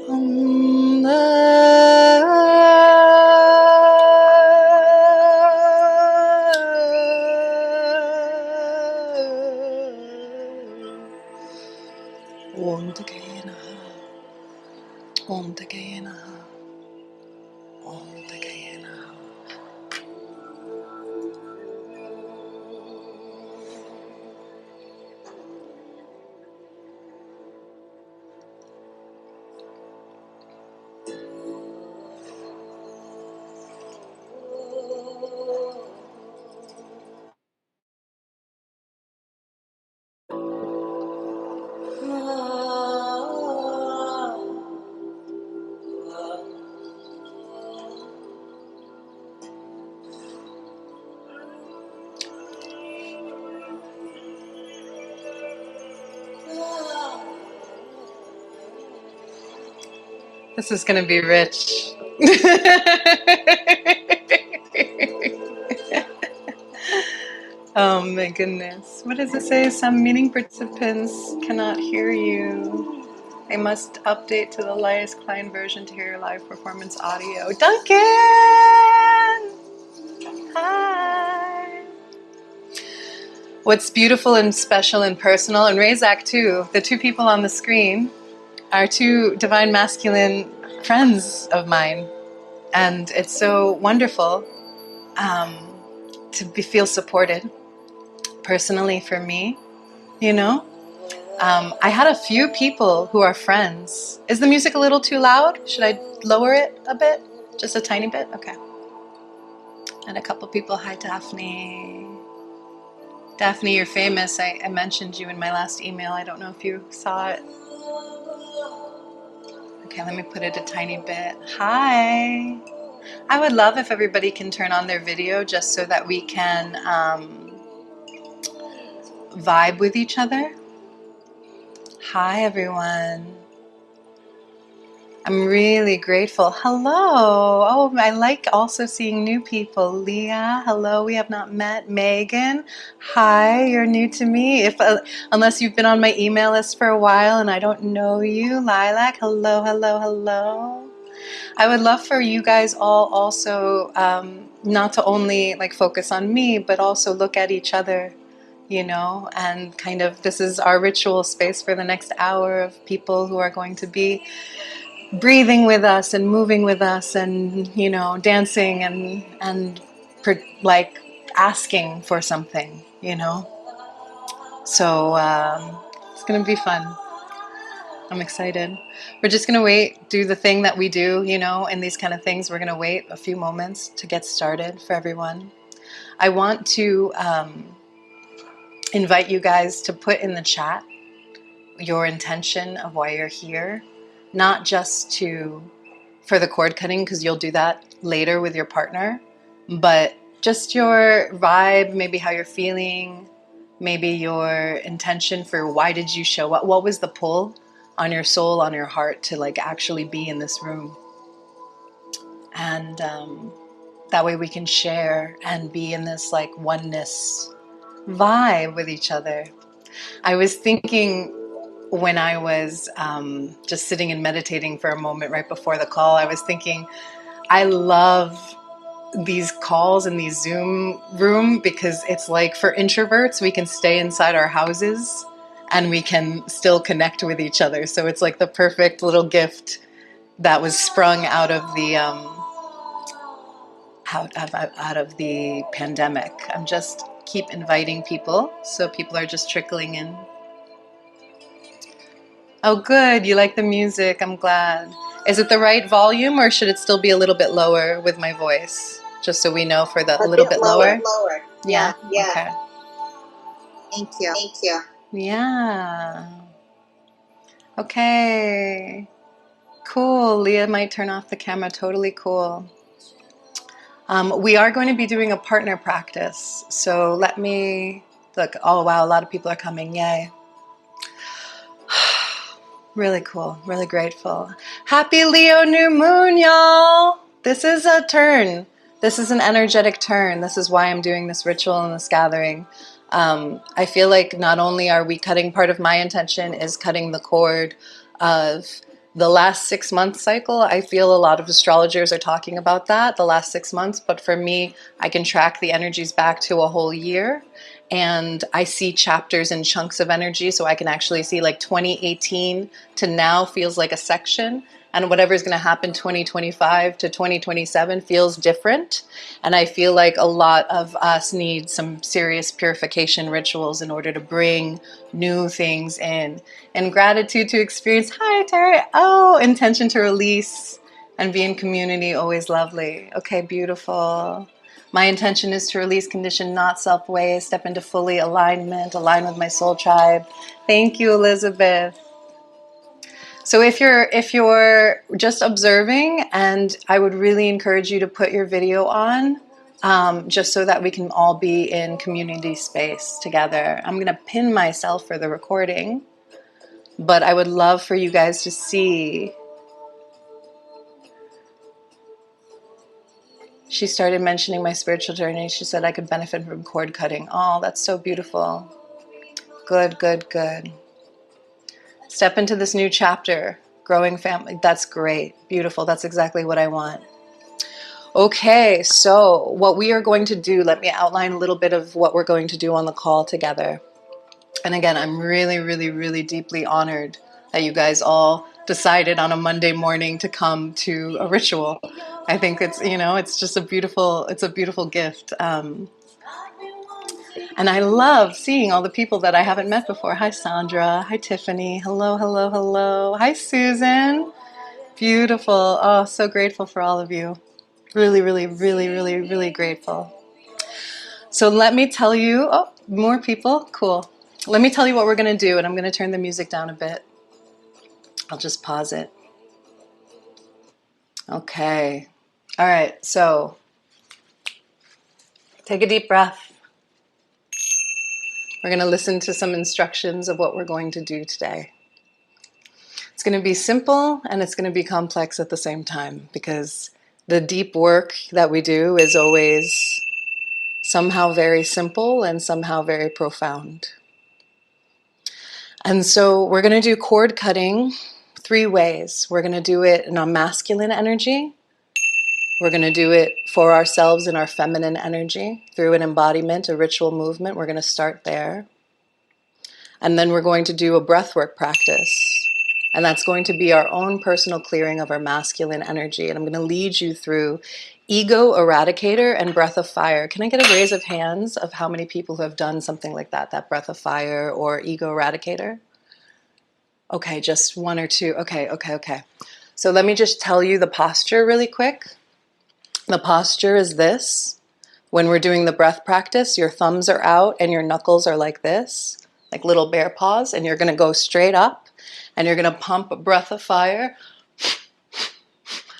Om Takaya Naha. Om Takaya Naha. Om Takaya Naha. This is going to be rich. Oh my goodness. What does it say? Some meeting participants cannot hear you. They must update to the latest client version to hear your live performance audio. Duncan! Hi! What's beautiful and special and personal, and Razak too, the two people on the screen are two divine masculine friends of mine. And it's so wonderful to feel supported personally for me, you know. I had a few people who are friends. Is the music a little too loud? Should I lower it a bit? Just a tiny bit? Okay. And a couple people, hi Daphne. Daphne, you're famous. I mentioned you in my last email. I don't know if you saw it. Okay, let me put it a tiny bit. Hi. I would love if everybody can turn on their video just so that we can vibe with each other. Hi, everyone. I'm really grateful. Hello. Oh, I like also seeing new people. Leah, hello. We have not met. Megan, hi. You're new to me. Unless you've been on my email list for a while and I don't know you. Lilac, hello, hello, hello. I would love for you guys all also not to only like focus on me, but also look at each other, you know, and kind of this is our ritual space for the next hour of people who are going to be breathing with us and moving with us and, you know, dancing and like asking for something, you know. So it's going to be fun. I'm excited. We're just going to wait, do the thing that we do, you know, in these kind of things. We're going to wait a few moments to get started for everyone. I want to invite you guys to put in the chat your intention of why you're here, not just for the cord cutting, because you'll do that later with your partner, but just your vibe, maybe how you're feeling, maybe your intention for why did you show up, what was the pull on your soul, on your heart to like actually be in this room. And that way we can share and be in this like oneness vibe with each other. I was thinking when I was just sitting and meditating for a moment right before the call, I was thinking, I love these calls in these Zoom room because it's like for introverts, we can stay inside our houses and we can still connect with each other. So it's like the perfect little gift that was sprung out of the out of the pandemic. I'm just keep inviting people, so people are just trickling in. Oh, good. You like the music. I'm glad. Is it the right volume or should it still be a little bit lower with my voice? Just so we know for the a little bit lower. Lower. Yeah. Yeah. Okay. Thank you. Thank you. Yeah. Okay. Cool. Leah might turn off the camera. Totally cool. We are going to be doing a partner practice. So let me look. Oh, wow. A lot of people are coming. Yay. Really cool. Really grateful. Happy Leo new moon, y'all. This is a turn. This is an energetic turn. This is why I'm doing this ritual and this gathering. I feel like not only are we cutting, part of my intention is cutting the cord of the last 6 month cycle, I feel a lot of astrologers are talking about that, the last 6 months. But for me, I can track the energies back to a whole year. And I see chapters and chunks of energy. So I can actually see like 2018 to now feels like a section. And whatever's going to happen 2025 to 2027 feels different. And I feel like a lot of us need some serious purification rituals in order to bring new things in. And gratitude to experience. Hi, Terry. Oh, intention to release and be in community. Always lovely. Okay, beautiful. My intention is to release condition, not self-way, step into fully alignment, align with my soul tribe. Thank you, Elizabeth. So if you're just observing, and I would really encourage you to put your video on, just so that we can all be in community space together. I'm going to pin myself for the recording, but I would love for you guys to see. She started mentioning my spiritual journey. She said I could benefit from cord cutting. Oh, that's so beautiful. Good, good, good. Step into this new chapter. Growing family. That's great. Beautiful. That's exactly what I want. Okay, so what we are going to do, let me outline a little bit of what we're going to do on the call together. And again, I'm really, really, really deeply honored that you guys all decided on a Monday morning to come to a ritual. I think it's, it's just a beautiful gift. And I love seeing all the people that I haven't met before. Hi, Sandra. Hi, Tiffany. Hello, hello, hello. Hi, Susan. Beautiful. Oh, so grateful for all of you. Really, really, really, really, really grateful. So let me tell you, oh, more people. Cool. Let me tell you what we're going to do, and I'm going to turn the music down a bit. I'll just pause it. Okay. All right. So take a deep breath. We're going to listen to some instructions of what we're going to do today. It's going to be simple and it's going to be complex at the same time, because the deep work that we do is always somehow very simple and somehow very profound. And so we're going to do cord cutting 3 ways. We're going to do it in our masculine energy. We're going to do it for ourselves in our feminine energy through an embodiment, a ritual movement. We're going to start there. And then we're going to do a breathwork practice. And that's going to be our own personal clearing of our masculine energy. And I'm going to lead you through ego eradicator and breath of fire. Can I get a raise of hands of how many people who have done something like that breath of fire or ego eradicator? Okay, just 1 or 2. Okay. So let me just tell you the posture really quick. The posture is this. When we're doing the breath practice, your thumbs are out and your knuckles are like this, like little bear paws, and you're going to go straight up and you're going to pump a breath of fire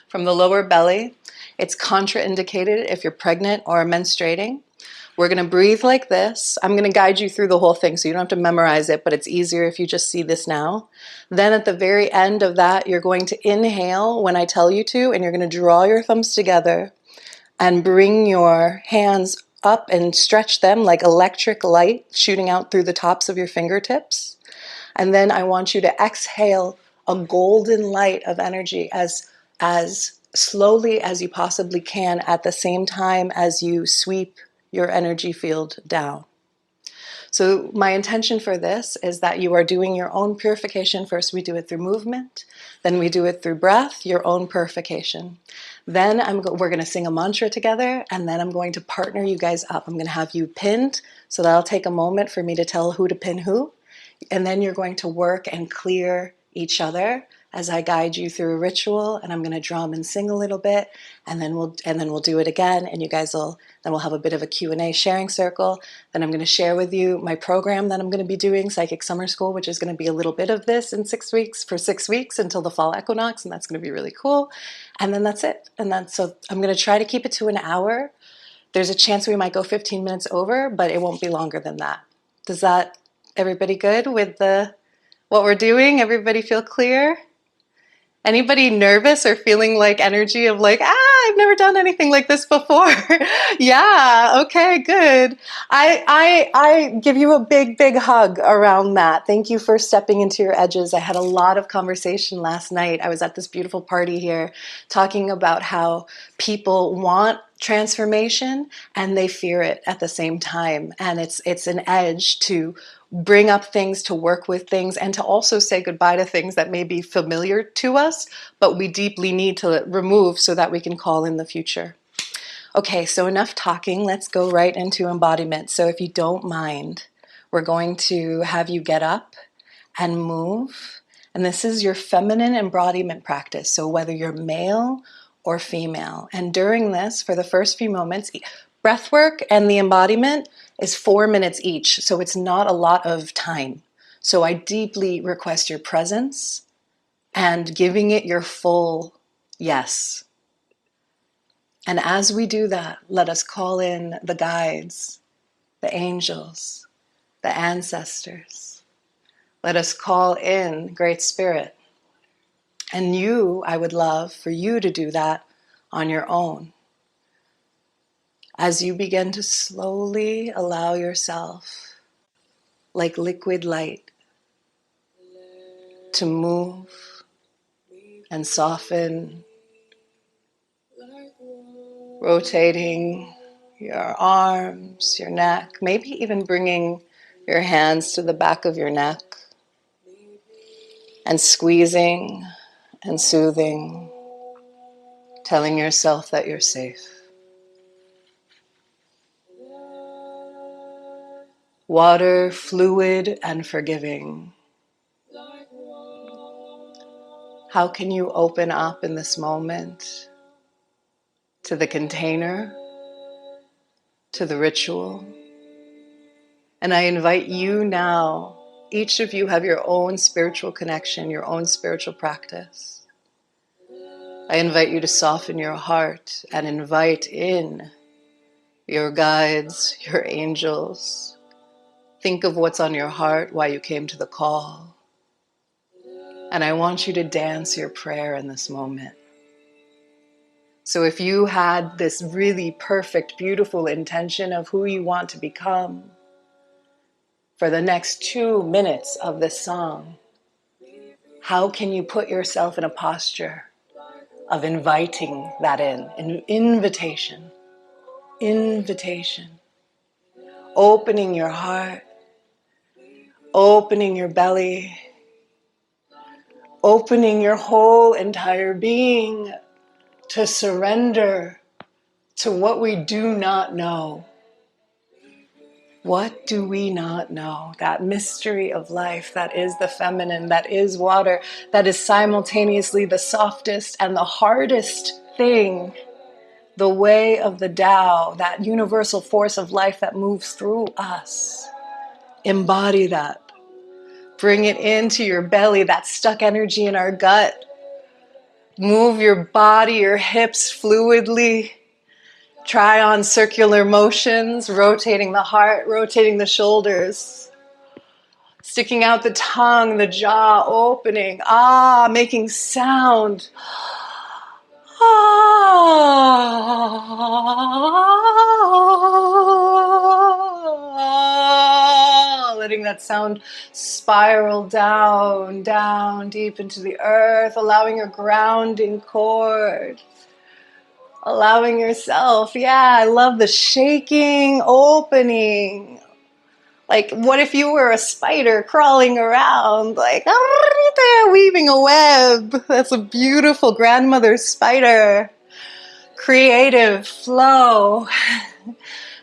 from the lower belly. It's contraindicated if you're pregnant or menstruating. We're going to breathe like this. I'm going to guide you through the whole thing so you don't have to memorize it, but it's easier if you just see this now. Then at the very end of that, you're going to inhale when I tell you to, and you're going to draw your thumbs together and bring your hands up and stretch them like electric light shooting out through the tops of your fingertips. And then I want you to exhale a golden light of energy as slowly as you possibly can at the same time as you sweep your energy field down. So my intention for this is that you are doing your own purification. First we do it through movement, then we do it through breath, your own purification. Then we're going to sing a mantra together, and then I'm going to partner you guys up. I'm going to have you pinned, so that'll take a moment for me to tell who to pin who. And then you're going to work and clear each other as I guide you through a ritual, and I'm going to drum and sing a little bit, and then we'll do it again, and then we'll have a bit of a Q&A sharing circle. Then I'm going to share with you my program that I'm going to be doing, Psychic Summer School, which is going to be a little bit of this in 6 weeks, for 6 weeks until the fall equinox, and that's going to be really cool. And then that's it. So I'm going to try to keep it to an hour. There's a chance we might go 15 minutes over, but it won't be longer than that. Everybody good with what we're doing? Everybody feel clear? Anybody nervous or feeling like energy of like, I've never done anything like this before? Yeah, okay, good. I give you a big, big hug around that. Thank you for stepping into your edges. I had a lot of conversation last night. I was at this beautiful party here talking about how people want transformation and they fear it at the same time. And it's an edge to bring up things, to work with things, and to also say goodbye to things that may be familiar to us, but we deeply need to remove so that we can call in the future. Okay, so enough talking. Let's go right into embodiment. So if you don't mind, we're going to have you get up and move. And this is your feminine embodiment practice. So whether you're male or female. And during this, for the first few moments, breath work and the embodiment is 4 minutes each. So it's not a lot of time. So I deeply request your presence and giving it your full yes. And as we do that, let us call in the guides, the angels, the ancestors. Let us call in Great Spirit. And you, I would love for you to do that on your own. As you begin to slowly allow yourself, like liquid light, to move and soften, rotating your arms, your neck, maybe even bringing your hands to the back of your neck and squeezing and soothing, telling yourself that you're safe. Water, fluid, and forgiving. How can you open up in this moment to the container, to the ritual? And I invite you now, each of you have your own spiritual connection, your own spiritual practice. I invite you to soften your heart and invite in your guides, your angels. Think of what's on your heart, why you came to the call. And I want you to dance your prayer in this moment. So if you had this really perfect, beautiful intention of who you want to become, for the next 2 minutes of this song, how can you put yourself in a posture of inviting that in? An invitation, opening your heart, opening your belly, opening your whole entire being to surrender to what we do not know. What do we not know? That mystery of life that is the feminine, that is water, that is simultaneously the softest and the hardest thing. The way of the Tao, that universal force of life that moves through us. Embody that. Bring it into your belly, that stuck energy in our gut. Move your body, your hips fluidly. Try on circular motions, rotating the heart, rotating the shoulders. Sticking out the tongue, the jaw opening. Making sound. Letting that sound spiral down, down, deep into the earth, allowing your grounding cord. Allowing yourself, I love the shaking, opening. Like, what if you were a spider crawling around, like, weaving a web? That's a beautiful grandmother spider. Creative flow.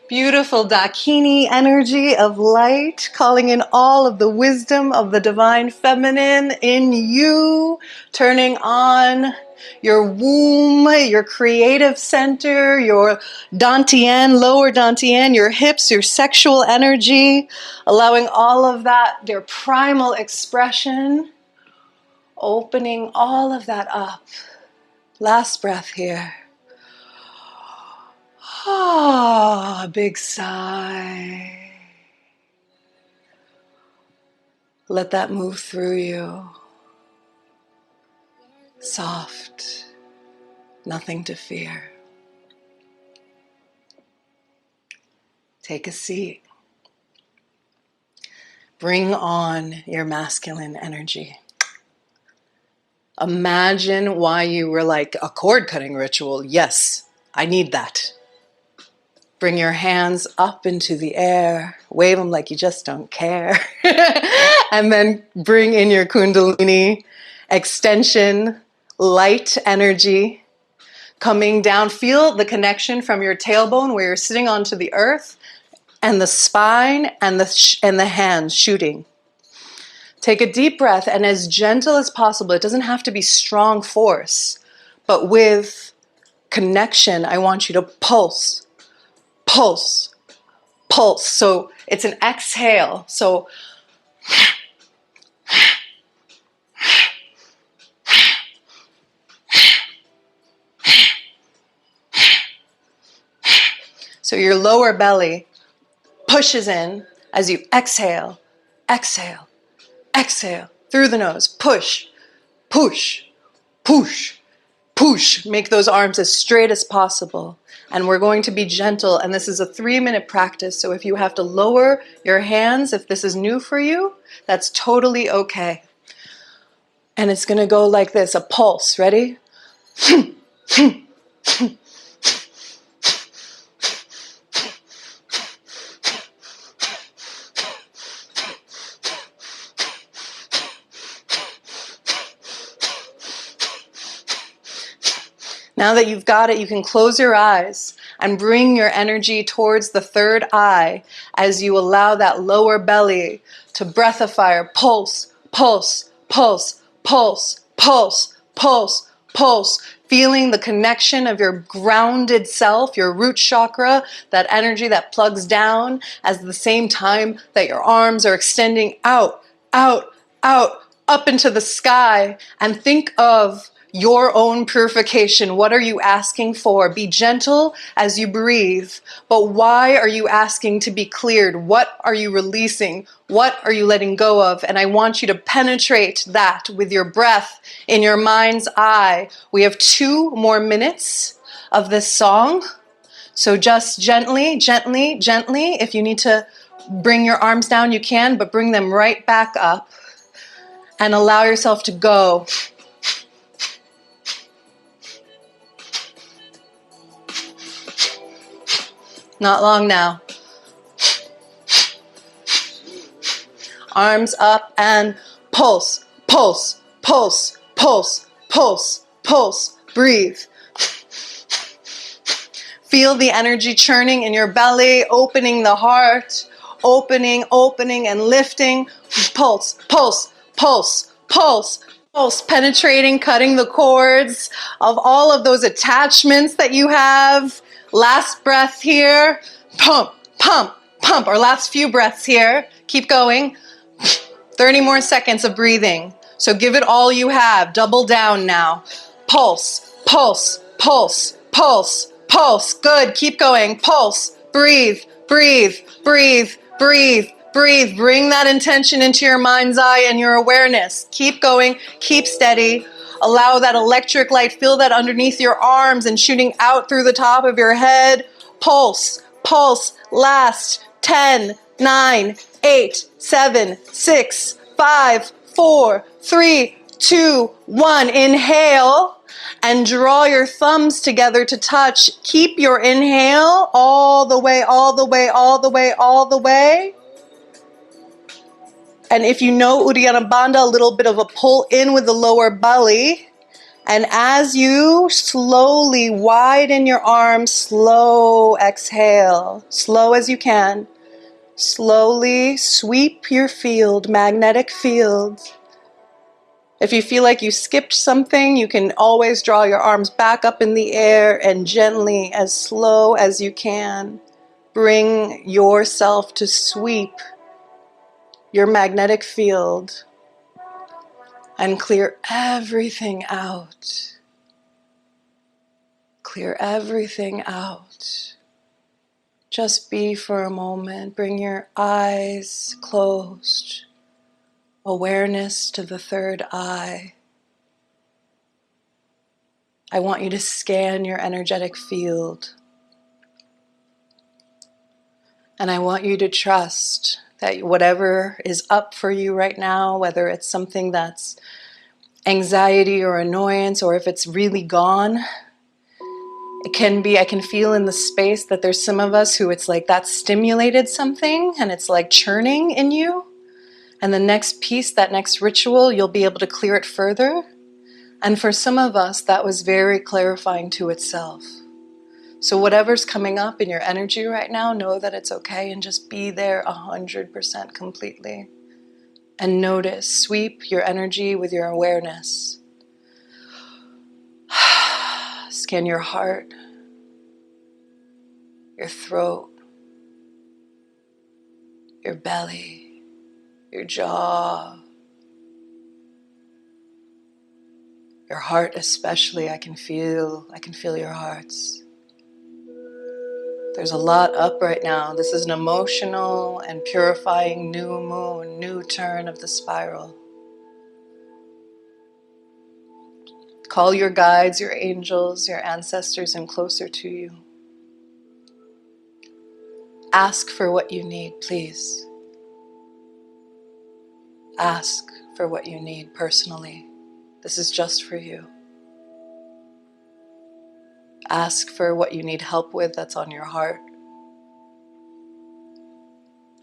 Beautiful Dakini energy of light, calling in all of the wisdom of the divine feminine in you, turning on your womb, your creative center, your dantian, lower dantian, your hips, your sexual energy, allowing all of that, their primal expression, opening all of that up. Last breath here. Big sigh. Let that move through you. soft, nothing to fear. Take a seat. Bring on your masculine energy. Imagine why you were like, a cord cutting ritual. Yes, I need that. Bring your hands up into the air. Wave them like you just don't care. And then bring in your kundalini, extension, light energy coming down. Feel the connection from your tailbone where you're sitting onto the earth and the spine and the hands shooting. Take a deep breath, and as gentle as possible, it doesn't have to be strong force, but with connection, I want you to pulse, pulse, pulse. So it's an exhale. So your lower belly pushes in as you exhale, exhale, exhale through the nose. Push, push, push, push. Make those arms as straight as possible. And we're going to be gentle. And this is a 3-minute practice. So if you have to lower your hands, if this is new for you, that's totally okay. And it's going to go like this, a pulse. Ready? Now that you've got it, you can close your eyes and bring your energy towards the third eye as you allow that lower belly to breathify or pulse, pulse, pulse, pulse, pulse, pulse, pulse. Feeling the connection of your grounded self, your root chakra, that energy that plugs down at the same time that your arms are extending out, out, out, up into the sky. And think of your own purification. What are you asking for? Be gentle as you breathe. But why are you asking to be cleared? What are you releasing? What are you letting go of? And I want you to penetrate that with your breath in your mind's eye. We have 2 more minutes of this song. So just gently, gently, gently. If you need to bring your arms down, you can, but bring them right back up and allow yourself to go. Not long now. Arms up and pulse, pulse, pulse, pulse, pulse, pulse. Breathe. Feel the energy churning in your belly, opening the heart, opening, opening, and lifting. Pulse, pulse, pulse, pulse, pulse, penetrating, cutting the cords of all of those attachments that you have. Last breath here. Pump, pump, pump. Our last few breaths here. Keep going. 30 more seconds of breathing. So give it all you have. Double down now. Pulse, pulse, pulse, pulse, pulse. Good. Keep going. Pulse. Breathe, breathe, breathe, breathe, breathe. Bring that intention into your mind's eye and your awareness. Keep going. Keep steady. Allow that electric light. Feel that underneath your arms and shooting out through the top of your head. Pulse, pulse. Last 10, 9, 8, 7, 6, 5, 4, 3, 2, 1. Inhale and draw your thumbs together to touch. Keep your inhale all the way, all the way, all the way, all the way. And if you know Uddiyana Bandha, a little bit of a pull in with the lower belly. And as you slowly widen your arms, slow exhale, slow as you can. Slowly sweep your field, magnetic field. If you feel like you skipped something, you can always draw your arms back up in the air and gently, as slow as you can, bring yourself to sweep your magnetic field and clear everything out. Clear everything out. Just be for a moment. Bring your eyes closed. Awareness to the third eye. I want you to scan your energetic field. And I want you to trust that whatever is up for you right now, whether it's something that's anxiety or annoyance, or if it's really gone, it can be, I can feel in the space that there's some of us who it's like that stimulated something and it's like churning in you. And the next piece, that next ritual, you'll be able to clear it further. And for some of us, that was very clarifying to itself. So whatever's coming up in your energy right now, know that it's okay and just be there 100% completely. And notice, sweep your energy with your awareness. Scan your heart, your throat, your belly, your jaw, your heart especially. I can feel your hearts. There's a lot up right now. This is an emotional and purifying new moon, new turn of the spiral. Call your guides, your angels, your ancestors in closer to you. Ask for what you need, please. Ask for what you need personally. This is just for you. Ask for what you need help with that's on your heart.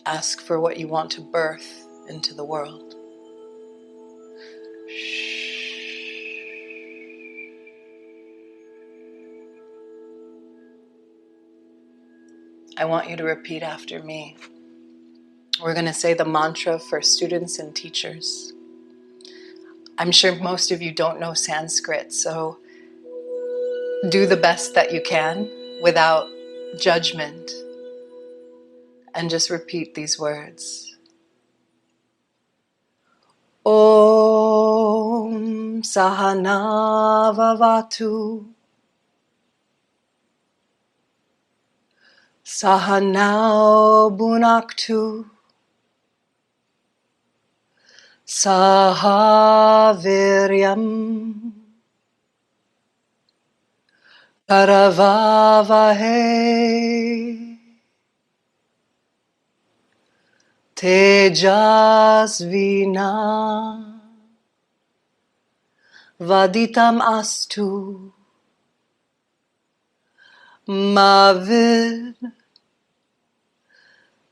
Ask for what you want to birth into the world. I want you to repeat after me. We're going to say the mantra for students and teachers. I'm sure most of you don't know Sanskrit, so do the best that you can without judgment and just repeat these words. Om Sahana Vavatu Sahanao Bhunaktu Sahaviryam Karavavahe Tejasvina Vaditam Astu Mavid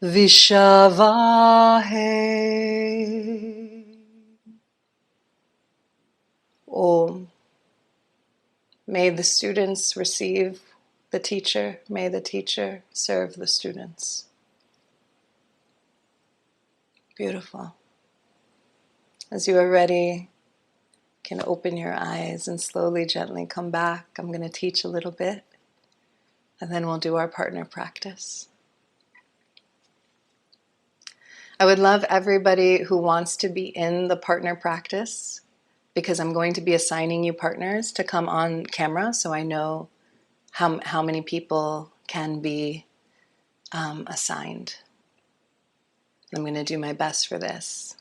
Vishavahe. Om. May the students receive the teacher. May the teacher serve the students. Beautiful. As you are ready, you can open your eyes and slowly, gently come back. I'm going to teach a little bit, and then we'll do our partner practice. I would love everybody who wants to be in the partner practice, because I'm going to be assigning you partners, to come on camera so I know how many people can be assigned. I'm going to do my best for this.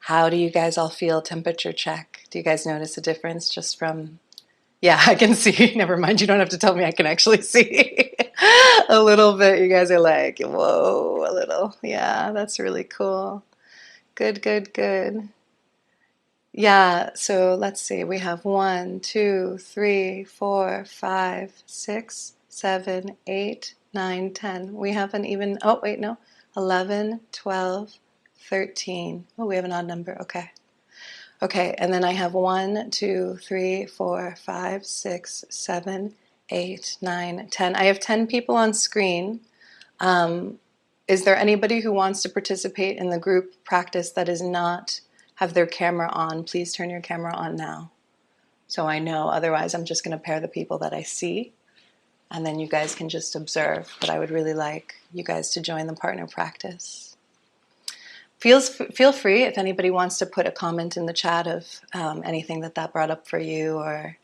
How do you guys all feel? Temperature check. Do you guys notice a difference just from... Yeah, I can see. Never mind, you don't have to tell me, I can actually see a little bit. You guys are like, whoa, a little. Yeah, that's really cool. Good, good, good. Yeah, so let's see. We have 1, 2, 3, 4, 5, 6, 7, 8, 9, 10. We have an even, oh, wait, no. 11, 12, 13. Oh, we have an odd number. Okay. Okay, and then I have 1, 2, 3, 4, 5, 6, 7, 8, 9, 10. I have 10 people on screen. Is there anybody who wants to participate in the group practice that is not have their camera on? Please turn your camera on now, so I know. Otherwise, I'm just going to pair the people that I see, and then you guys can just observe. But I would really like you guys to join the partner practice. Feel free, if anybody wants to put a comment in the chat of anything that brought up for you, or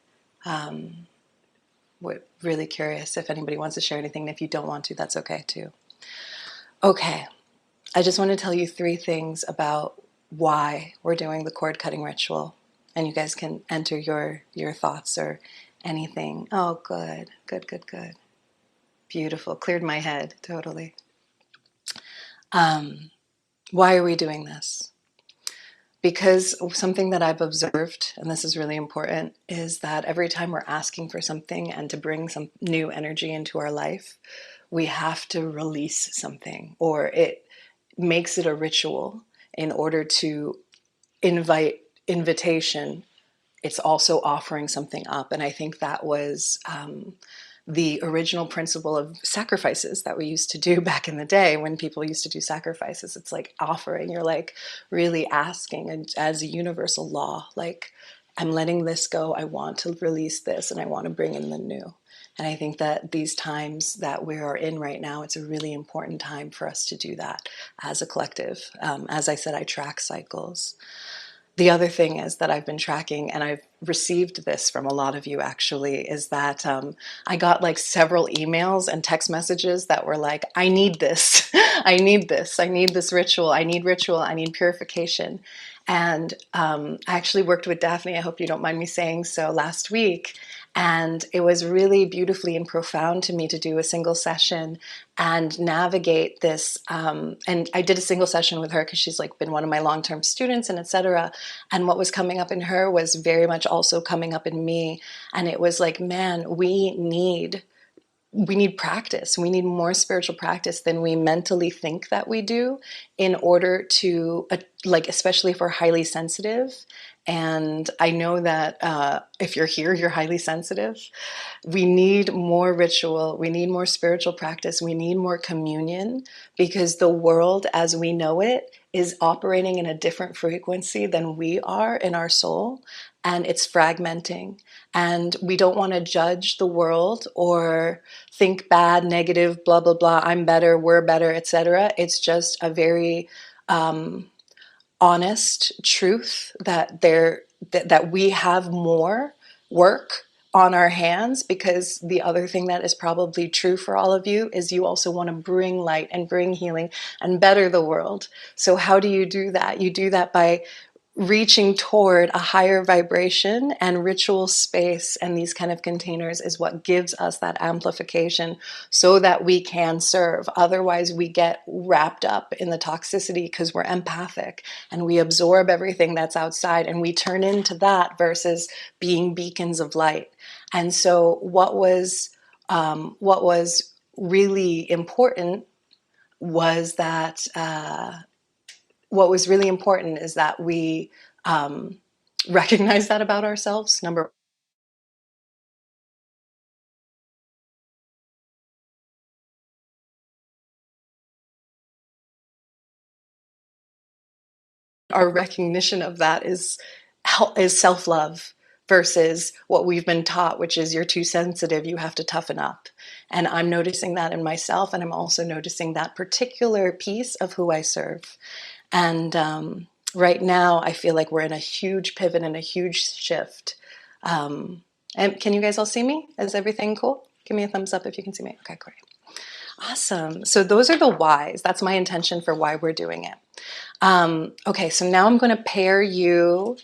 we're really curious if anybody wants to share anything. If you don't want to, that's okay too. Okay, I just want to tell you 3 things about why we're doing the cord cutting ritual, and you guys can enter your thoughts or Anything? Oh, good, good, good, good. Beautiful. Cleared my head, totally. Why are we doing this? Because something that I've observed, and this is really important, is that every time we're asking for something and to bring some new energy into our life, we have to release something, or it makes it a ritual in order to invite invitation. It's also offering something up. And I think that was the original principle of sacrifices that we used to do back in the day when people used to do sacrifices. It's like offering, you're like really asking, and as a universal law, like, I'm letting this go, I want to release this, and I want to bring in the new. And I think that these times that we are in right now, it's a really important time for us to do that as a collective. As I said, I track cycles. The other thing is that I've been tracking, and I've received this from a lot of you actually, is that I got like several emails and text messages that were like, I need this, I need this, I need this ritual, I need purification. And I actually worked with Daphne, I hope you don't mind me saying so, last week. And it was really beautifully and profound to me to do a single session and navigate this. And I did a single session with her because she's like been one of my long-term students and etc. And what was coming up in her was very much also coming up in me. And it was like, man, we need practice. We need more spiritual practice than we mentally think that we do in order to, like, especially if we're highly sensitive. And I know that if you're here, you're highly sensitive. We need more ritual. We need more spiritual practice. We need more communion, because the world as we know it is operating in a different frequency than we are in our soul, and it's fragmenting. And we don't want to judge the world or think bad, negative, blah, blah, blah, I'm better, we're better, etc. It's just a very honest truth that that we have more work on our hands, because the other thing that is probably true for all of you is you also want to bring light and bring healing and better the world. So how do you do that? You do that by reaching toward a higher vibration, and ritual space and these kind of containers is what gives us that amplification so that we can serve. Otherwise, we get wrapped up in the toxicity because we're empathic and we absorb everything that's outside and we turn into that versus being beacons of light. And so what was really important was that what was really important is that we recognize that about ourselves. Number our recognition of that is self-love versus what we've been taught, which is you're too sensitive, you have to toughen up. And I'm noticing that in myself, and I'm also noticing that particular piece of who I serve. And right now, I feel like we're in a huge pivot and a huge shift. And can you guys all see me? Is everything cool? Give me a thumbs up if you can see me. Okay, great. Awesome. So those are the whys. That's my intention for why we're doing it. Okay, so now I'm going to pair you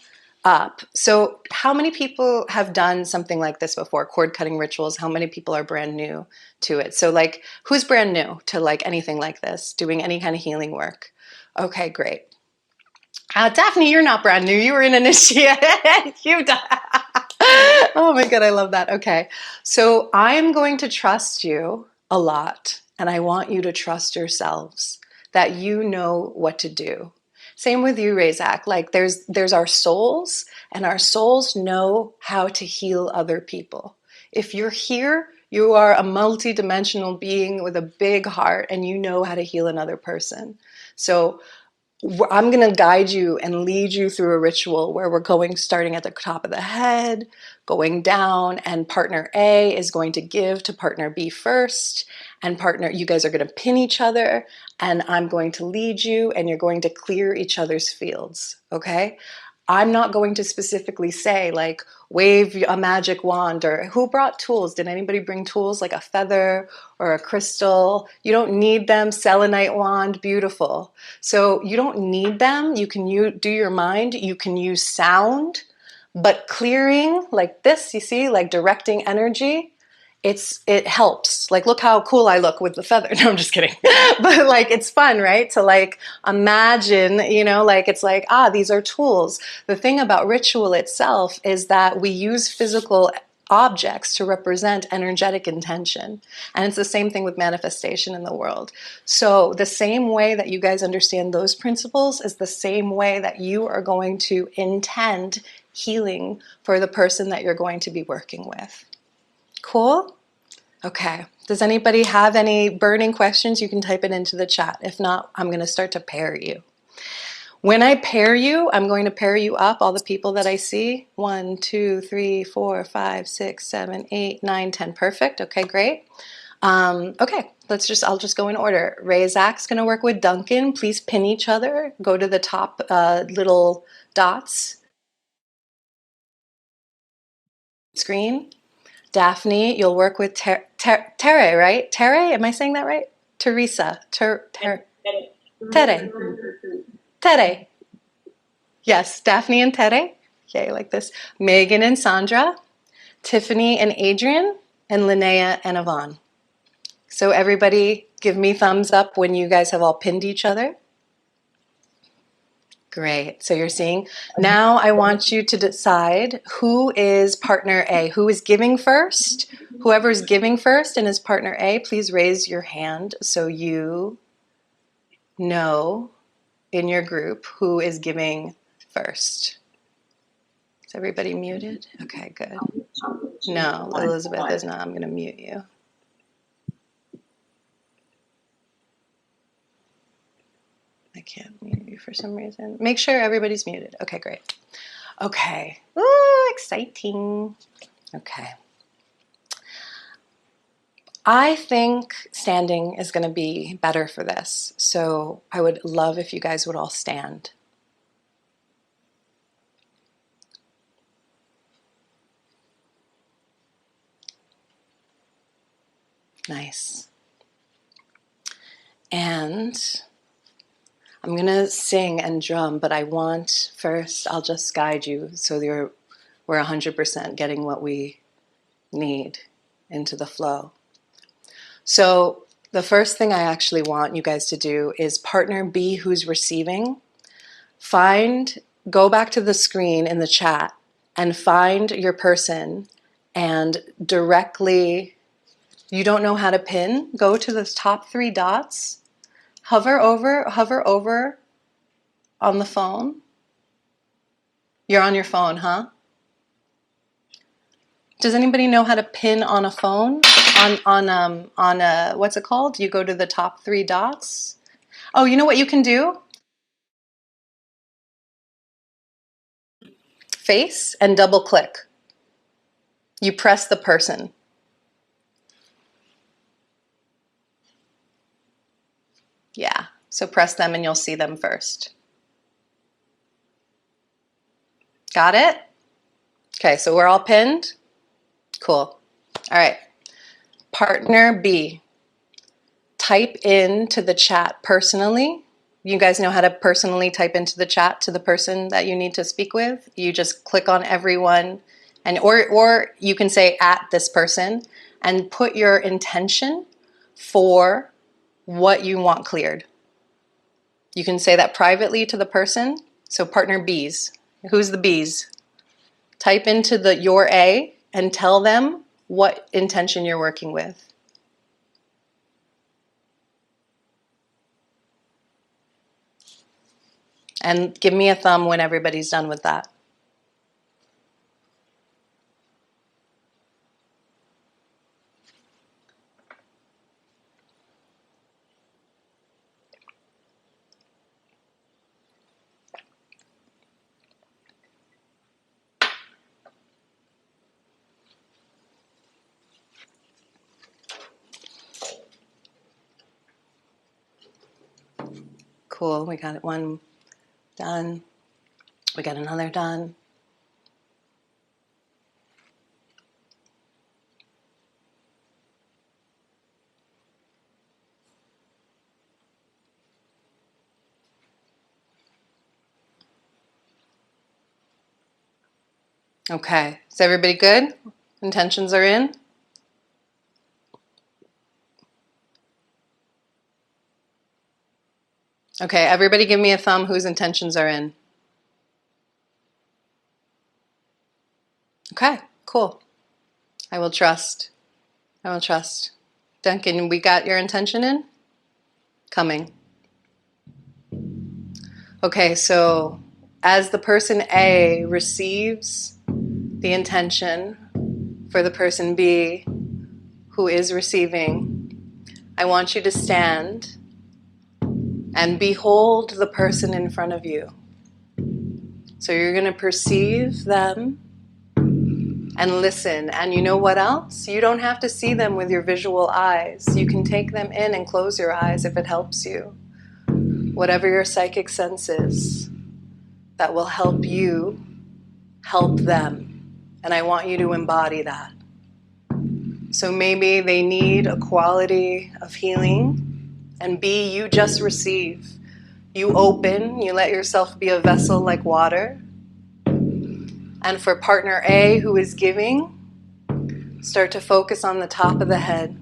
up. So how many people have done something like this before, cord cutting rituals? How many people are brand new to it? So like, who's brand new to like anything like this, doing any kind of healing work? Okay, great. Daphne, you're not brand new. You were an initiate. You've done. Oh my God, I love that. Okay, so I'm going to trust you a lot, and I want you to trust yourselves that you know what to do. Same with you, Razak. Like there's our souls, and our souls know how to heal other people. If you're here, you are a multi-dimensional being with a big heart, and you know how to heal another person. So I'm going to guide you and lead you through a ritual where we're going starting at the top of the head, going down, and partner A is going to give to partner B first, and partner, you guys are going to pin each other, and I'm going to lead you, and you're going to clear each other's fields, okay? I'm not going to specifically say like wave a magic wand, or who brought tools? Did anybody bring tools like a feather or a crystal? You don't need them. Selenite wand, beautiful. So you don't need them. You can do your mind. You can use sound. But clearing like this, you see, like directing energy, it helps. Like, look how cool I look with the feather. No, I'm just kidding. But like, it's fun, right? To like imagine, you know, like it's like, these are tools. The thing about ritual itself is that we use physical objects to represent energetic intention. And it's the same thing with manifestation in the world. So the same way that you guys understand those principles is the same way that you are going to intend healing for the person that you're going to be working with. Cool? Okay. Does anybody have any burning questions? You can type it into the chat. If not, I'm going to start to pair you. When I pair you, I'm going to pair you up, all the people that I see. 1, 2, 3, 4, 5, 6, 7, 8, 9, 10. Perfect. Okay, great. Okay, I'll just go in order. Ray Zach's going to work with Duncan. Please pin each other. Go to the top little dots. Screen. Daphne, you'll work with Tere, right? Tere, am I saying that right? Teresa. Tere. Tere. Yes, Daphne and Tere. Okay, like this. Megan and Sandra. Tiffany and Adrian. And Linnea and Yvonne. So everybody give me thumbs up when you guys have all pinned each other. Great. So you're seeing. Now I want you to decide who is partner A, who is giving first. Whoever's giving first and is partner A, please raise your hand so you know in your group who is giving first. Is everybody muted? Okay, good. No, Elizabeth is not. I'm going to mute you. I can't mute you for some reason. Make sure everybody's muted. Okay, great. Okay. Ooh, exciting. Okay. I think standing is going to be better for this. So I would love if you guys would all stand. Nice. And I'm going to sing and drum, but I want first, I'll just guide you so we're 100% getting what we need into the flow. So the first thing I actually want you guys to do is partner B who's receiving. Go back to the screen in the chat and find your person and directly, you don't know how to pin, go to the top 3 dots, hover over on the phone. You're on your phone, huh? Does anybody know how to pin on a phone? On a, what's it called? You go to the top 3 dots. Oh, you know what you can do? Face and double click. You press the person. Yeah, so press them and you'll see them first. Got it? Okay, so we're all pinned? Cool. All right. Partner B. Type into the chat personally. You guys know how to personally type into the chat to the person that you need to speak with. You just click on everyone and or you can say at this person and put your intention for what you want cleared. You can say that privately to the person. So partner B's. Who's the B's? Type into your A and tell them what intention you're working with. And give me a thumb when everybody's done with that. Cool, we got one done. We got another done. Okay, is everybody good? Intentions are in? Okay, everybody give me a thumb whose intentions are in. Okay, cool. I will trust. I will trust. Duncan, we got your intention in? Coming. Okay, so as the person A receives the intention for the person B who is receiving, I want you to stand and behold the person in front of you. So you're going to perceive them and listen. And you know what else? You don't have to see them with your visual eyes. You can take them in and close your eyes if it helps you. Whatever your psychic sense is, that will help you help them. And I want you to embody that. So maybe they need a quality of healing, and B, you just receive. You open, you let yourself be a vessel like water. And for partner A who is giving, start to focus on the top of the head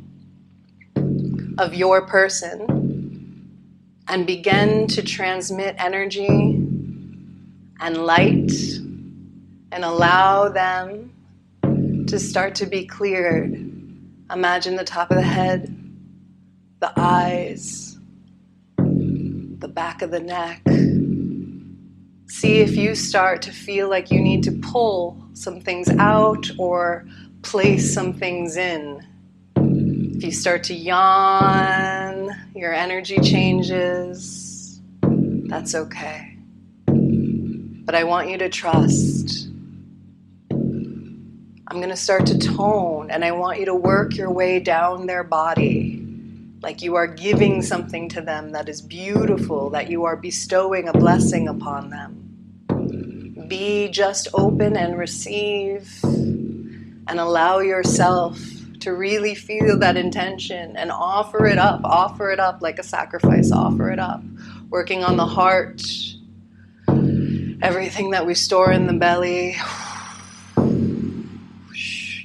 of your person and begin to transmit energy and light and allow them to start to be cleared. Imagine the top of the head, the eyes, the back of the neck. See if you start to feel like you need to pull some things out or place some things in. If you start to yawn, your energy changes, that's okay. But I want you to trust. I'm going to start to tone, and I want you to work your way down their body, like you are giving something to them that is beautiful, that you are bestowing a blessing upon them. Be just open and receive, and allow yourself to really feel that intention and offer it up like a sacrifice, offer it up. Working on the heart, everything that we store in the belly.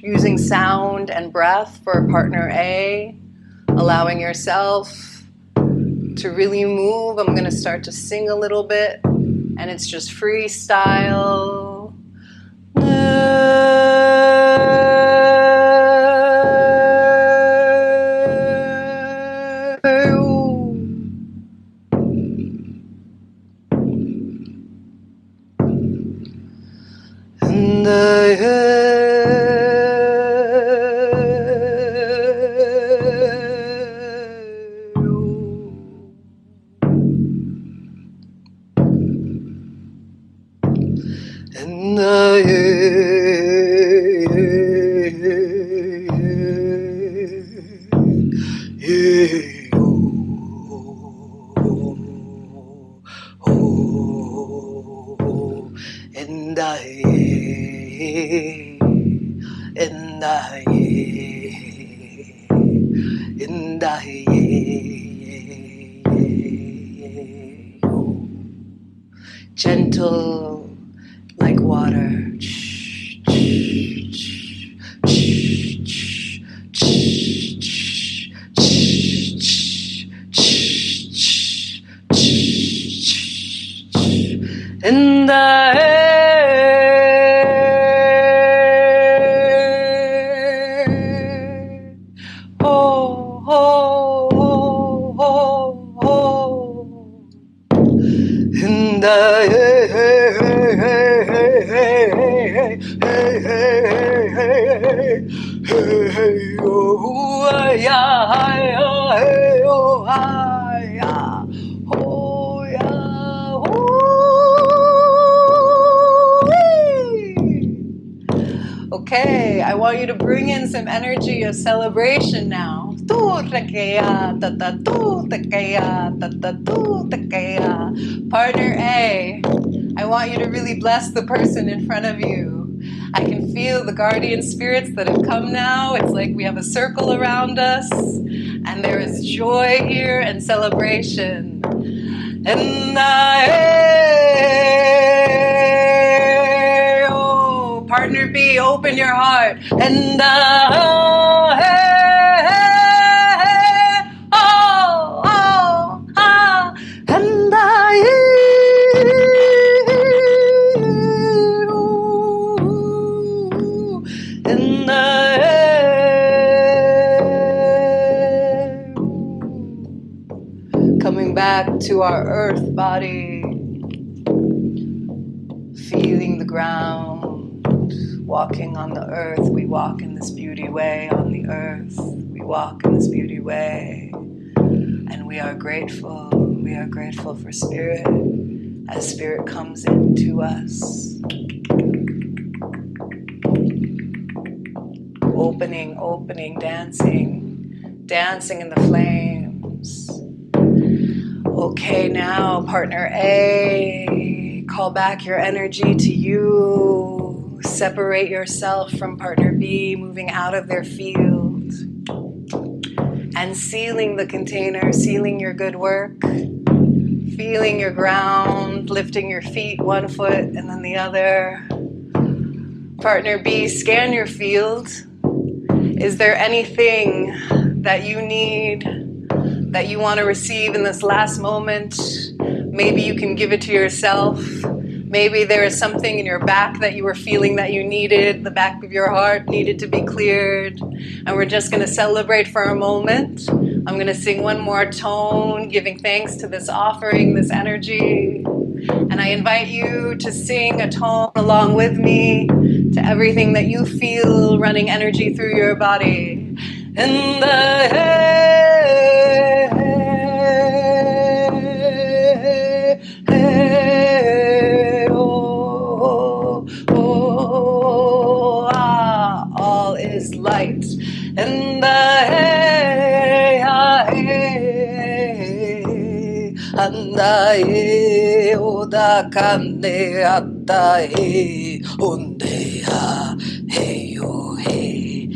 Using sound and breath for partner A, allowing yourself to really move. I'm going to start to sing a little bit, and it's just freestyle. Gentle like water. In the air. Oh, oh, oh, oh, oh. In the Okay, I want you to bring in some energy of celebration now. Partner A, I want you to really bless the person in front of you. I can feel the guardian spirits that have come now. It's like we have a circle around us, and there is joy here and celebration. And Partner B, open your heart. And and in the air. Coming back to our earth body, feeling the ground, walking on the earth. We walk in this beauty way on the earth. We walk in this beauty way. And we are grateful. We are grateful for spirit as spirit comes into us. Opening, opening, dancing, dancing in the flames. Okay, now partner A, call back your energy to you. Separate yourself from partner B, moving out of their field. And sealing the container, sealing your good work. Feeling your ground, lifting your feet, one foot and then the other. Partner B, scan your field. Is there anything that you need, that you want to receive in this last moment? Maybe you can give it to yourself. Maybe there is something in your back that you were feeling that you needed, the back of your heart needed to be cleared. And we're just going to celebrate for a moment. I'm going to sing one more tone, giving thanks to this offering, this energy. And I invite you to sing a tone along with me to everything that you feel running energy through your body. In the all is light. In the Andae oda kande attae onde ha hey yo hey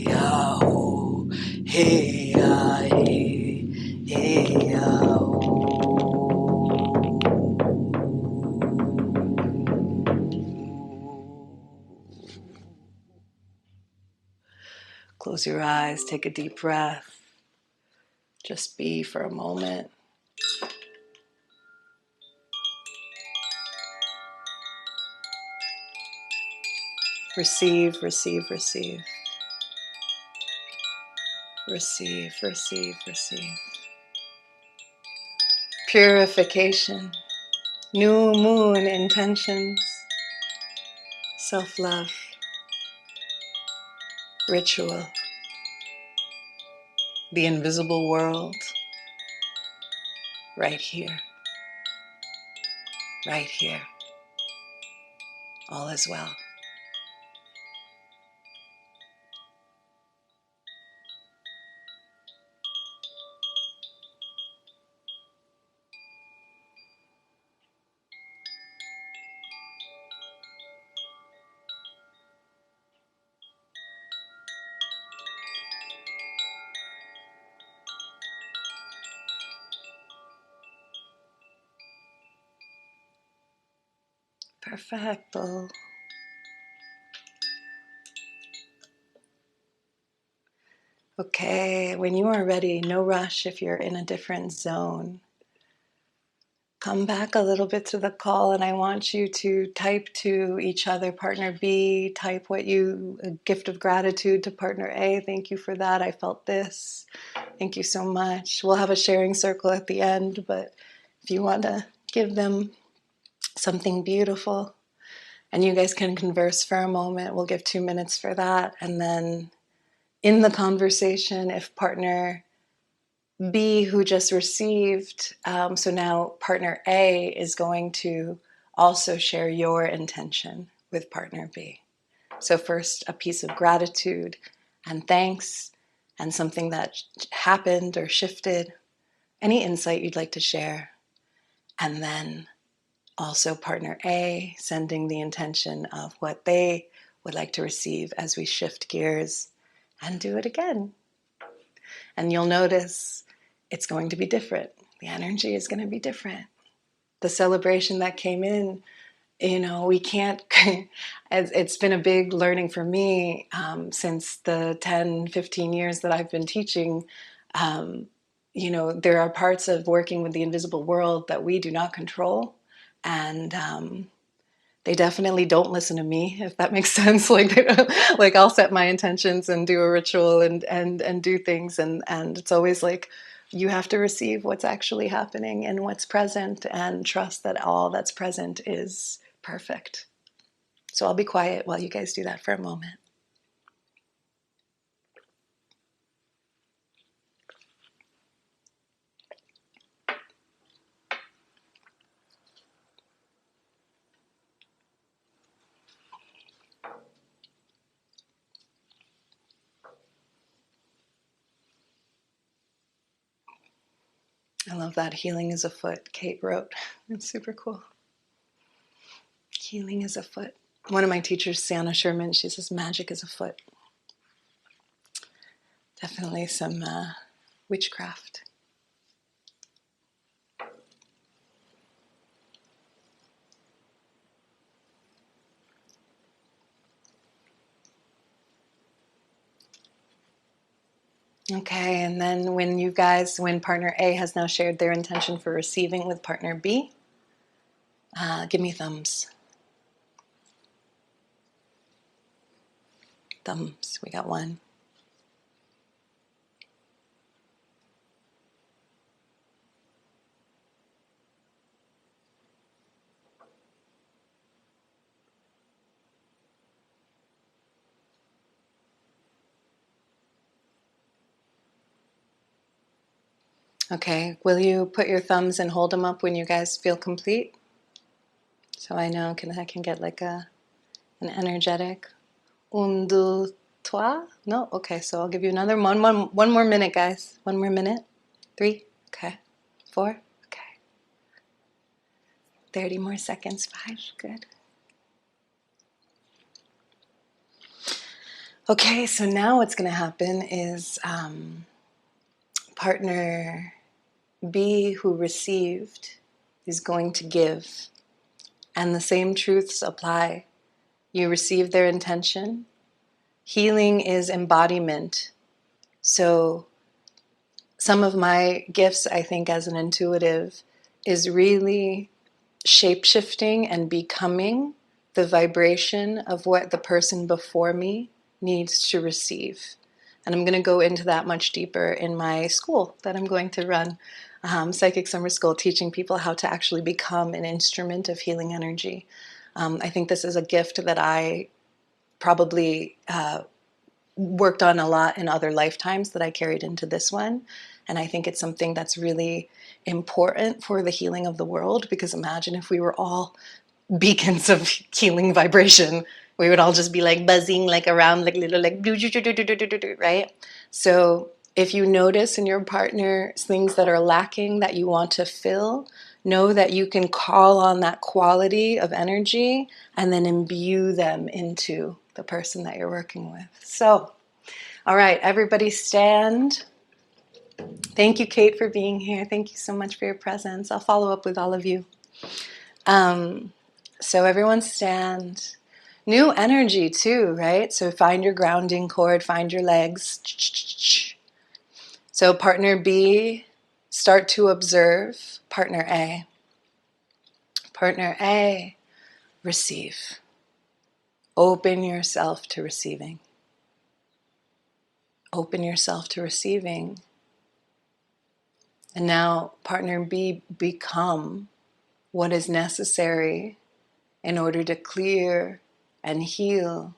ya ho hey ya hey ya ho. Close your eyes, take a deep breath. Just be for a moment. Receive, receive, receive. Receive, receive, receive. Purification, new moon intentions, self-love, ritual, the invisible world, right here, right here. All is well. Perfecto. Okay, when you are ready, no rush if you're in a different zone. Come back a little bit to the call, and I want you to type to each other, partner B, type a gift of gratitude to partner A. Thank you for that. I felt this. Thank you so much. We'll have a sharing circle at the end, but if you want to give them something beautiful, and you guys can converse for a moment, we'll give 2 minutes for that. And then in the conversation, if partner B, who just received, so now partner A is going to also share your intention with partner B. So first, a piece of gratitude and thanks and something that happened or shifted, any insight you'd like to share. And then also partner A sending the intention of what they would like to receive as we shift gears and do it again. And you'll notice it's going to be different. The energy is going to be different. The celebration that came in we can't, it's been a big learning for me since the 10, 15 years that I've been teaching. There are parts of working with the invisible world that we do not control. And they definitely don't listen to me, if that makes sense. Like I'll set my intentions and do a ritual and do things. And it's always like, you have to receive what's actually happening and what's present and trust that all that's present is perfect. So I'll be quiet while you guys do that for a moment. I love that. Healing is afoot, Kate wrote. It's super cool. Healing is afoot. One of my teachers, Sienna Sherman, she says magic is afoot. Definitely some witchcraft. Okay, and then when partner A has now shared their intention for receiving with partner B, give me thumbs. Thumbs, we got one. Okay, will you put your thumbs and hold them up when you guys feel complete? So I know I can get like an energetic. Un, deux, trois? No? Okay, so I'll give you another one more minute, guys. One more minute. 3, okay. 4, okay. 30 more seconds. 5, good. Okay, so now what's going to happen is partner B who received is going to give. And the same truths apply. You receive their intention. Healing is embodiment. So some of my gifts, I think, as an intuitive, is really shape-shifting and becoming the vibration of what the person before me needs to receive. And I'm going to go into that much deeper in my school that I'm going to run, Psychic Summer School, teaching people how to actually become an instrument of healing energy. I think this is a gift that I probably worked on a lot in other lifetimes that I carried into this one. And I think it's something that's really important for the healing of the world, because imagine if we were all beacons of healing vibration. We would all just be like buzzing like around like little like right? So if you notice in your partner things that are lacking that you want to fill, know that you can call on that quality of energy and then imbue them into the person that you're working with. So, all right, everybody stand. Thank you, Kate, for being here. Thank you so much for your presence. I'll follow up with all of you. So everyone stand. New energy too, right? So find your grounding cord, find your legs. So partner B, start to observe partner A. Partner A, receive. Open yourself to receiving. Open yourself to receiving. And now partner B, become what is necessary in order to clear and heal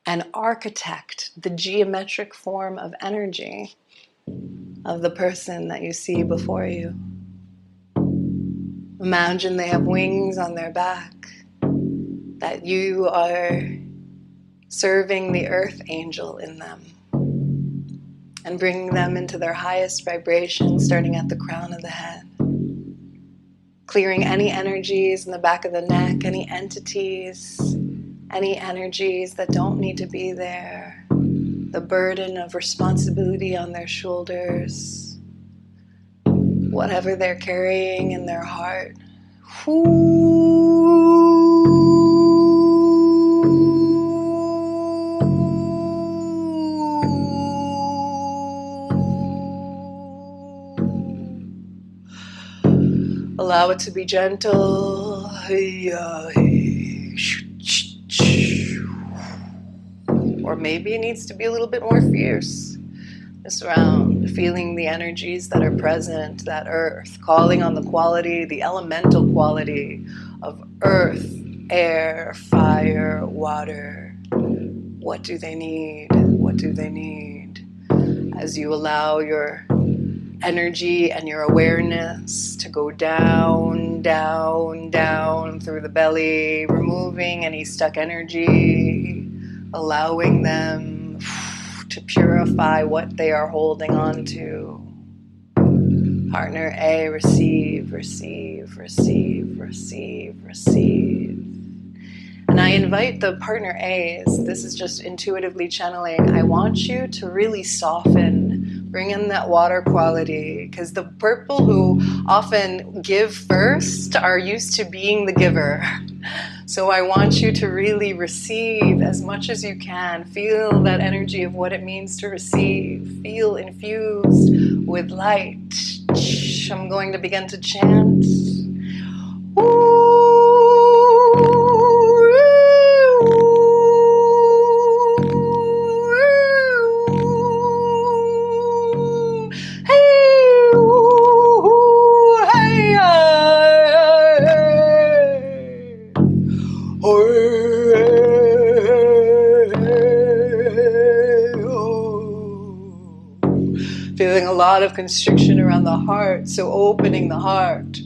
and architect the geometric form of energy of the person that you see before you. Imagine they have wings on their back, that you are serving the earth angel in them and bringing them into their highest vibration, starting at the crown of the head. Clearing any energies in the back of the neck, any entities, any energies that don't need to be there, the burden of responsibility on their shoulders, whatever they're carrying in their heart. allow it to be gentle. Or maybe it needs to be a little bit more fierce. Just around feeling the energies that are present, that earth, calling on the quality, the elemental quality of earth, air, fire, water. What do they need? What do they need? As you allow your energy and your awareness to go down, down, down through the belly, removing any stuck energy, allowing them to purify what they are holding on to. Partner A, receive, receive, receive, receive, receive. And I invite the partner A's, this is just intuitively channeling, I want you to really soften, bring in that water quality, because the purple who often give first are used to being the giver. So I want you to really receive as much as you can. Feel that energy of what it means to receive. Feel infused with light. I'm going to begin to chant. Feeling a lot of constriction around the heart, so opening the heart.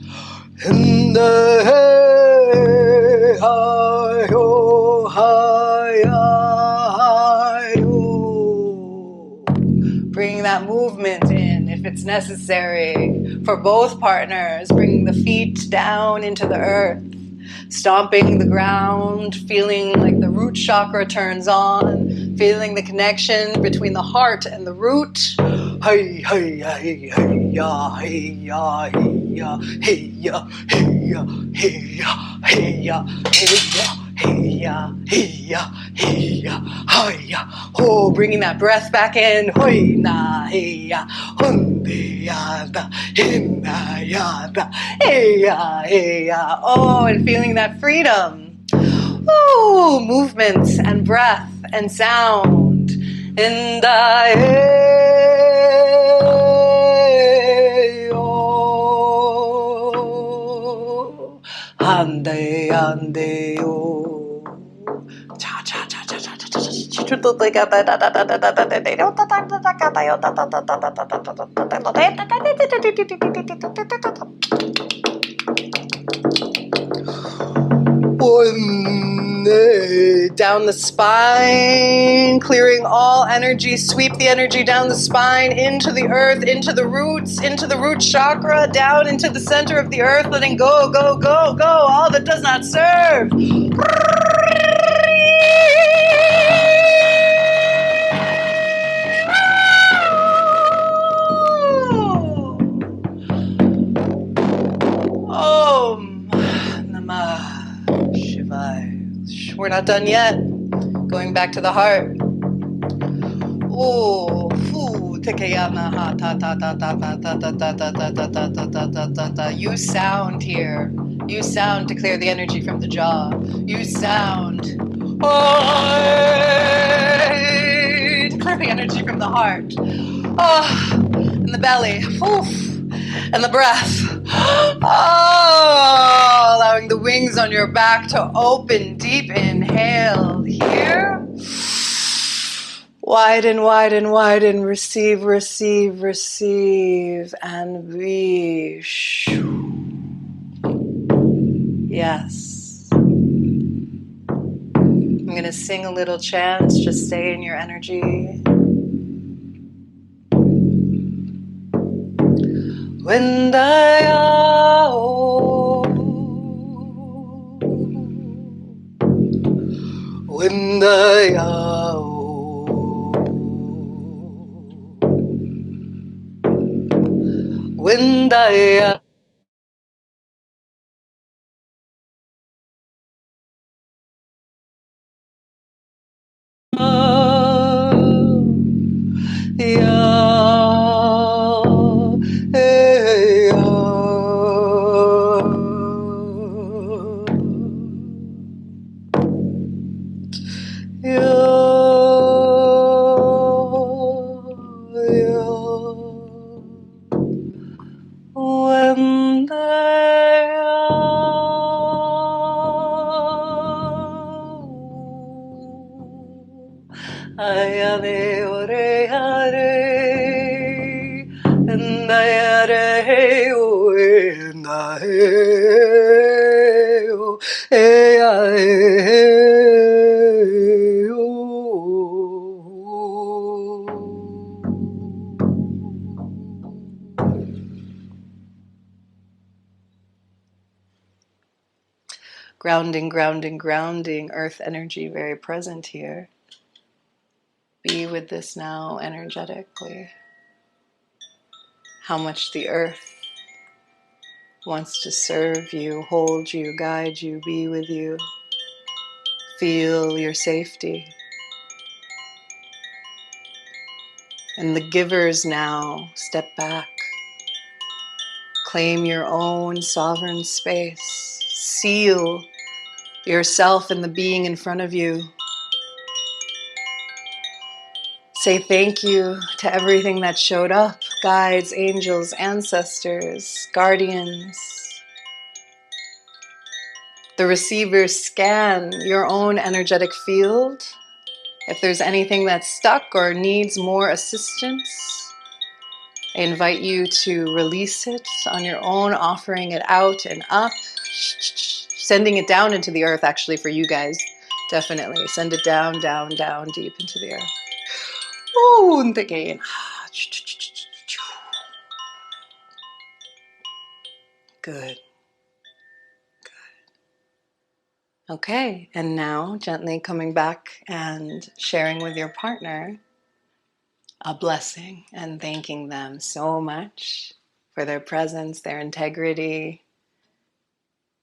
In the hey, hi, ho, hi, hi, ho. Bringing that movement in if it's necessary for both partners. Bringing the feet down into the earth. Stomping the ground, feeling like the root chakra turns on, feeling the connection between the heart and the root. Hey, hey, hey, hey, ya, hey, ya, hey, ya, hey, ya, hey, ya, hey, ya, hey, ya, hey, ya. Hey ya, hey ya, hey ya, hi ya. Oh, bringing that breath back in. Hoi na, hey ya, hunde ya da, hinna ya da, hey ya, hey ya. Oh, and feeling that freedom. Oh, movement and breath and sound in the hey, oh, hande, hande, oh. Cha cha cha cha cha cha cha. Down the spine, clearing all energy, sweep the energy down the spine, into the earth, into the roots, into the root chakra, down into the center of the earth, letting go, go, go, go, all that does not serve. Om Namah Shivaya. We're not done yet. Going back to the heart. Oh, fu tekeyama ha ta ta ta ta ta ta ta ta ta ta ta ta ta ta ta ta. Use sound here. Use sound to clear the energy from the jaw. Use sound. To clear the energy from the heart. Oh, and the belly. Oof. And the breath. Oh, allowing the wings on your back to open. Deep inhale here. Widen, widen, widen. Receive, receive, receive. And be. Yes. I'm going to sing a little chant. Just stay in your energy. When When they ayane ore hare and ayare oe na he o e ae o. Grounding, grounding, grounding, earth energy very present here. Be with this now energetically. How much the earth wants to serve you, hold you, guide you, be with you. Feel your safety. And the givers now step back. Claim your own sovereign space. Seal yourself and the being in front of you. Say thank you to everything that showed up. Guides, angels, ancestors, guardians. The receivers scan your own energetic field. If there's anything that's stuck or needs more assistance, I invite you to release it on your own, offering it out and up, sending it down into the earth, actually, for you guys. Definitely. Send it down, down, down, deep into the earth. Ooh, and again. Good. Okay, and now gently coming back and sharing with your partner a blessing and thanking them so much for their presence, their integrity.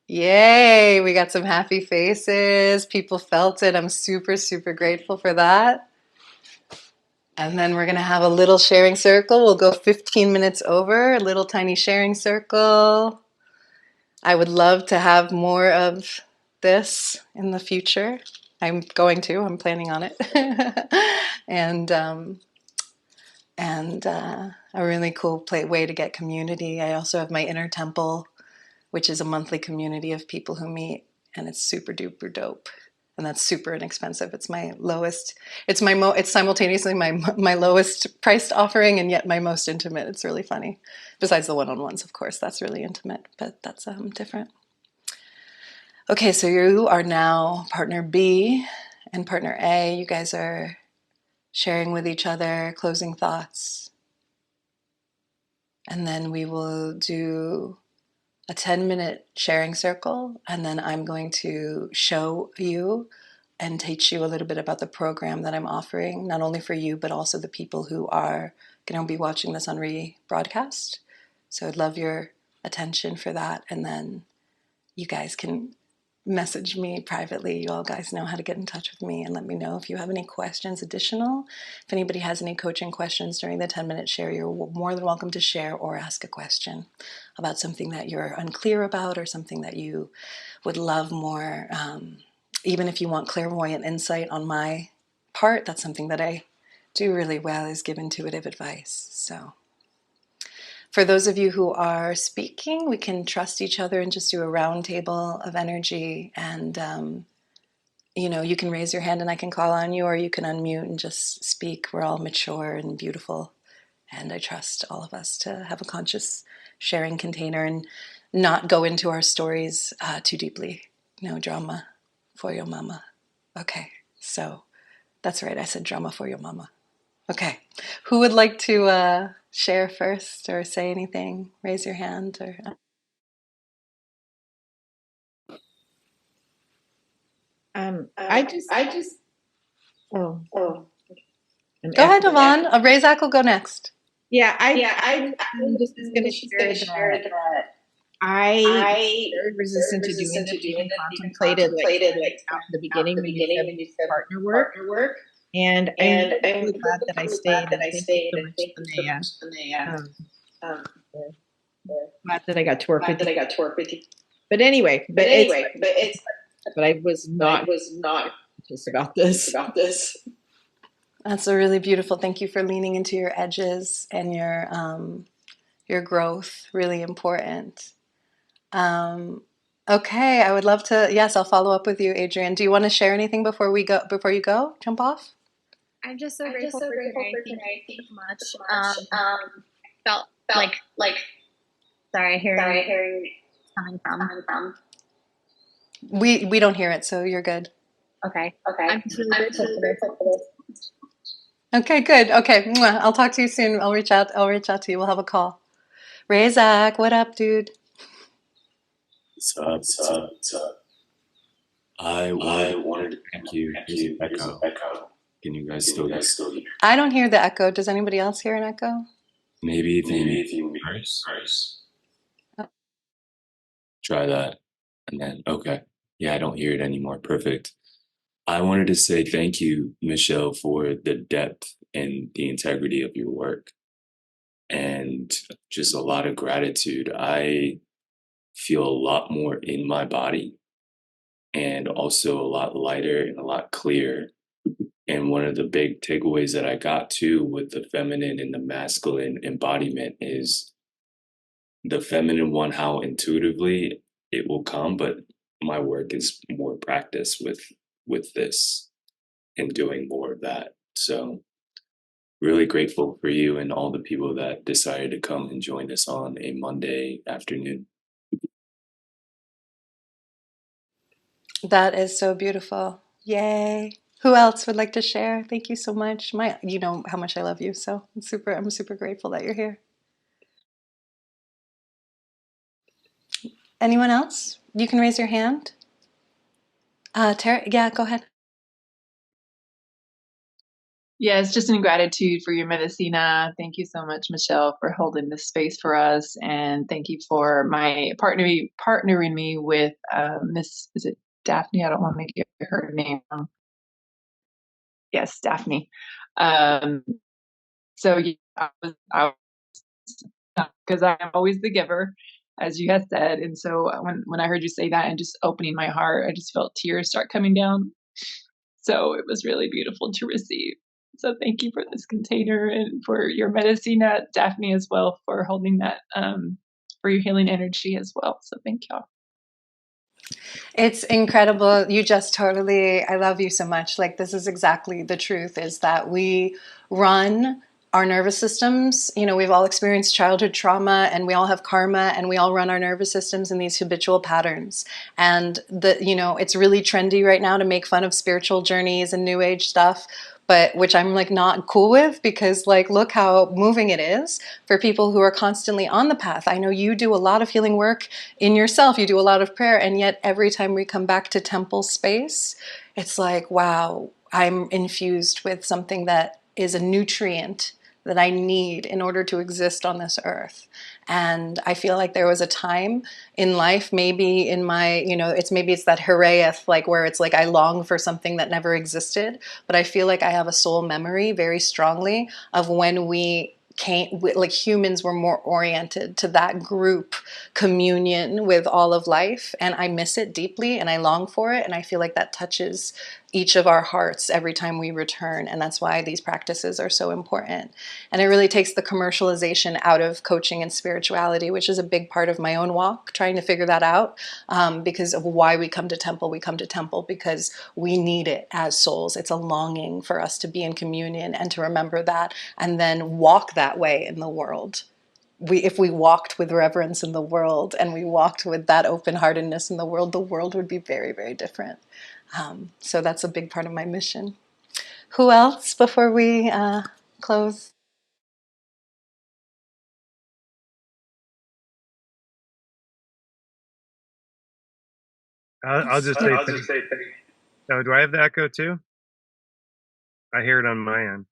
Yay, we got some happy faces. People felt it. I'm super, super grateful for that. And then we're going to have a little sharing circle. We'll go 15 minutes over, a little tiny sharing circle. I would love to have more of this in the future. I'm planning on it. and a really cool way to get community. I also have my inner temple, which is a monthly community of people who meet, and it's super duper dope. And that's super inexpensive. It's my lowest. It's simultaneously my lowest priced offering, and yet my most intimate. It's really funny. Besides the one-on-ones, of course, that's really intimate, but that's different. Okay, so you are now partner B and partner A. You guys are sharing with each other, closing thoughts, and then we will do a 10-minute sharing circle, and then I'm going to show you and teach you a little bit about the program that I'm offering, not only for you, but also the people who are going to be watching this on rebroadcast. So I'd love your attention for that, and then you guys can message me privately. You all guys know how to get in touch with me, and let me know if you have any questions additional. If anybody has any coaching questions during the 10-minute share, you're more than welcome to share or ask a question about something that you're unclear about or something that you would love more. Even if you want clairvoyant insight on my part, that's something that I do really well, is give intuitive advice. So for those of you who are speaking, we can trust each other and just do a round table of energy. And, you can raise your hand and I can call on you, or you can unmute and just speak. We're all mature and beautiful. And I trust all of us to have a conscious sharing container and not go into our stories too deeply. No drama for your mama. Okay, so that's right. I said drama for your mama. Okay, who would like to share first or say anything? Raise your hand. Or I just. Oh. go ahead, Yvonne. Razak will go next. Yeah, I'm just going to share that I very resistant to doing this. Even contemplated after the beginning when you said partner work. And I'm really glad that I stayed. And thank you so much, glad that I got to work with you. But anyway, but I was not just about this. That's a really beautiful. Thank you for leaning into your edges and your growth. Really important. Um, okay, I would love to. Yes, I'll follow up with you, Adrian. Do you want to share anything before we go? Before you go, jump off. I'm just so grateful for today. Thank you so much. Felt like sorry, hearing coming from. We don't hear it, so you're good. Okay. I'm just really grateful for this. Okay, good. Okay, mwah. I'll talk to you soon. I'll reach out. I'll reach out to you. We'll have a call. Razak, what up, dude? What's up? What's up? I wanted to thank you. There's an echo. Can you guys still hear? I don't hear the echo. Does anybody else hear an echo? Maybe if you reverse. Try that. And then, okay. Yeah, I don't hear it anymore. Perfect. I wanted to say thank you, Michelle, for the depth and the integrity of your work and just a lot of gratitude. I feel a lot more in my body and also a lot lighter and a lot clearer. And one of the big takeaways that I got too with the feminine and the masculine embodiment is the feminine one, how intuitively it will come, but my work is more practice with this and doing more of that. So really grateful for you and all the people that decided to come and join us on a Monday afternoon. That is so beautiful. Yay. Who else would like to share? Thank you so much. You know how much I love you, so I'm super grateful that you're here. Anyone else? You can raise your hand. Tara, yeah, go ahead. Yes, just in gratitude for your medicina. Thank you so much, Michelle, for holding this space for us, and thank you for my partnering me with Miss. Is it Daphne? I don't want to get her name wrong. Yes, Daphne. So yeah, I was because I'm always the giver, as you had said, and so when I heard you say that and just opening my heart, I just felt tears start coming down. So it was really beautiful to receive. So thank you for this container and for your medicine, Daphne, as well, for holding that, for your healing energy as well. So thank y'all. It's incredible. You just totally, I love you so much. Like, this is exactly the truth, is that we run our nervous systems. You know, we've all experienced childhood trauma and we all have karma and we all run our nervous systems in these habitual patterns. And it's really trendy right now to make fun of spiritual journeys and new age stuff, but which I'm like not cool with, because like, look how moving it is for people who are constantly on the path. I know you do a lot of healing work in yourself, you do a lot of prayer, and yet every time we come back to temple space, it's like, wow, I'm infused with something that is a nutrient that I need in order to exist on this earth. And I feel like there was a time in life, maybe in my, maybe it's that Heraeth, like where it's like I long for something that never existed. But I feel like I have a soul memory very strongly of when we came, like humans were more oriented to that group communion with all of life. And I miss it deeply and I long for it. And I feel like that touches each of our hearts every time we return. And that's why these practices are so important. And it really takes the commercialization out of coaching and spirituality, which is a big part of my own walk, trying to figure that out, because of why we come to temple. We come to temple because we need it as souls. It's a longing for us to be in communion and to remember that and then walk that way in the world. If we walked with reverence in the world and we walked with that open-heartedness in the world would be very, very different. So that's a big part of my mission. Who else before we close? I'll just say. Oh, do I have the echo too? I hear it on my end.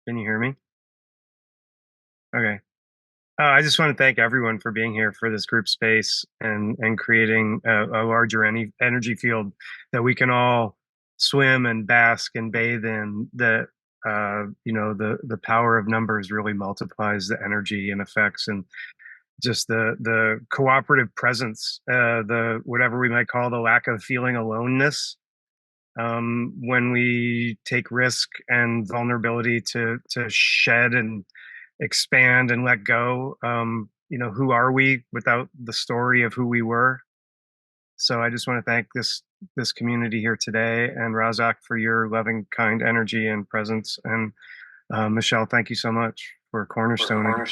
Can you hear me? Okay. I just want to thank everyone for being here for this group space and creating a larger energy field that we can all swim and bask and bathe in. That the power of numbers really multiplies the energy and effects. And just the cooperative presence, the whatever we might call the lack of feeling aloneness, when we take risk and vulnerability to shed and expand and let go. Who are we without the story of who we were? So I just want to thank this community here today, and Razak for your loving, kind energy and presence, and Michelle, thank you so much for cornerstoning.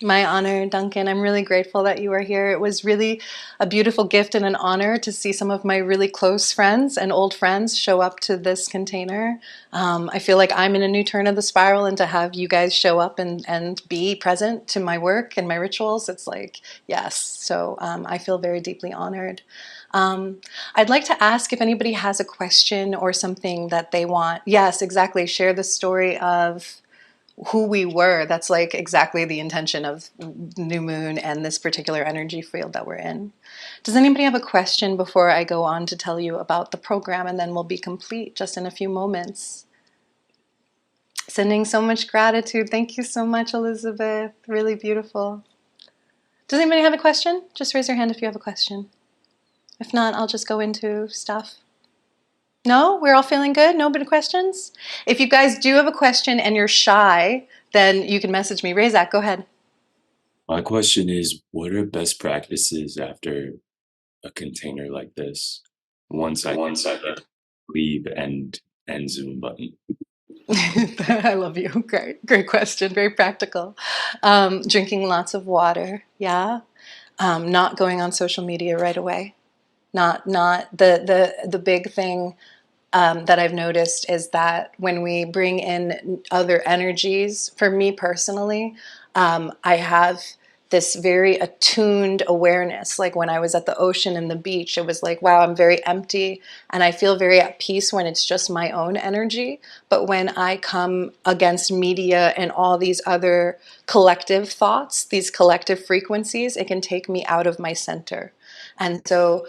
My honor, Duncan. I'm really grateful that you are here. It was really a beautiful gift and an honor to see some of my really close friends and old friends show up to this container. I feel like I'm in a new turn of the spiral, and to have you guys show up and be present to my work and my rituals, it's like, yes. So I feel very deeply honored. I'd like to ask if anybody has a question or something that they want. Yes, exactly. Share the story of who we were. That's like exactly the intention of New Moon and this particular energy field that we're in. Does anybody have a question before I go on to tell you about the program, and then we'll be complete just in a few moments? Sending so much gratitude. Thank you so much, Elizabeth. Really beautiful. Does anybody have a question? Just raise your hand if you have a question. If not, I'll just go into stuff. No? We're all feeling good? Nobody questions? If you guys do have a question and you're shy, then you can message me. Razak, go ahead. My question is, what are best practices after a container like this? Once I leave and Zoom button. I love you. Great question. Very practical. Drinking lots of water. Yeah. Not going on social media right away. Not the big thing that I've noticed is that when we bring in other energies, for me personally, I have this very attuned awareness. Like when I was at the ocean and the beach, it was like, wow, I'm very empty, and I feel very at peace when it's just my own energy. But when I come against media and all these other collective thoughts, these collective frequencies, it can take me out of my center. And so,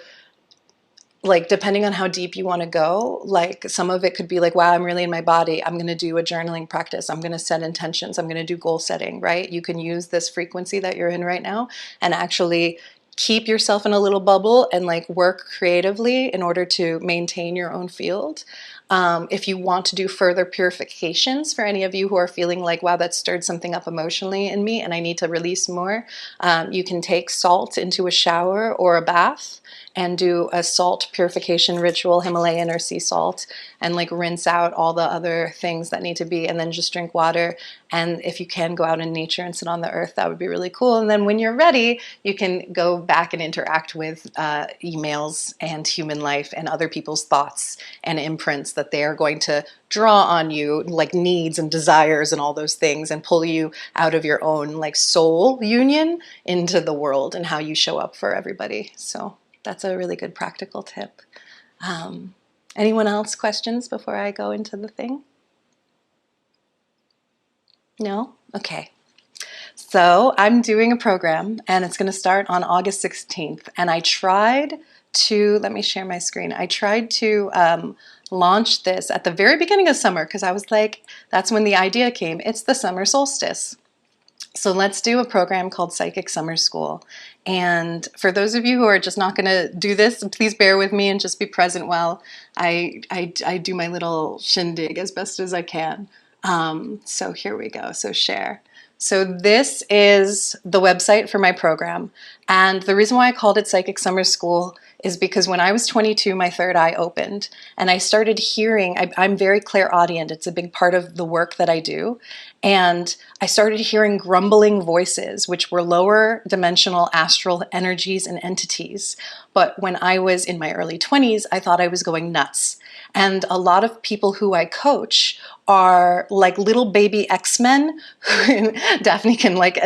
like, depending on how deep you want to go, like some of it could be like, wow, I'm really in my body. I'm going to do a journaling practice. I'm going to set intentions. I'm going to do goal setting, right? You can use this frequency that you're in right now and actually keep yourself in a little bubble and like work creatively in order to maintain your own field. If you want to do further purifications, for any of you who are feeling like, wow, that stirred something up emotionally in me and I need to release more, you can take salt into a shower or a bath and do a salt purification ritual, Himalayan or sea salt, and like rinse out all the other things that need to be, and then just drink water. And if you can go out in nature and sit on the earth, that would be really cool. And then when you're ready, you can go back and interact with emails and human life and other people's thoughts and imprints that they are going to draw on you, like needs and desires and all those things, and pull you out of your own like soul union into the world and how you show up for everybody. So that's a really good practical tip. Anyone else questions before I go into the thing? No? Okay. So I'm doing a program and it's going to start on August 16th. And I tried to, let me share my screen. I tried to launch this at the very beginning of summer because I was like, that's when the idea came. It's the summer solstice. So let's do a program called Psychic Summer School. And for those of you who are just not going to do this, please bear with me and just be present while I do my little shindig as best as I can. So here we go. So share. So this is the website for my program. And the reason why I called it Psychic Summer School is because when I was 22, my third eye opened and I started hearing, I'm very clairaudient. It's a big part of the work that I do. And I started hearing grumbling voices, which were lower dimensional astral energies and entities. But when I was in my early 20s, I thought I was going nuts. And a lot of people who I coach are like little baby X-Men. Daphne can like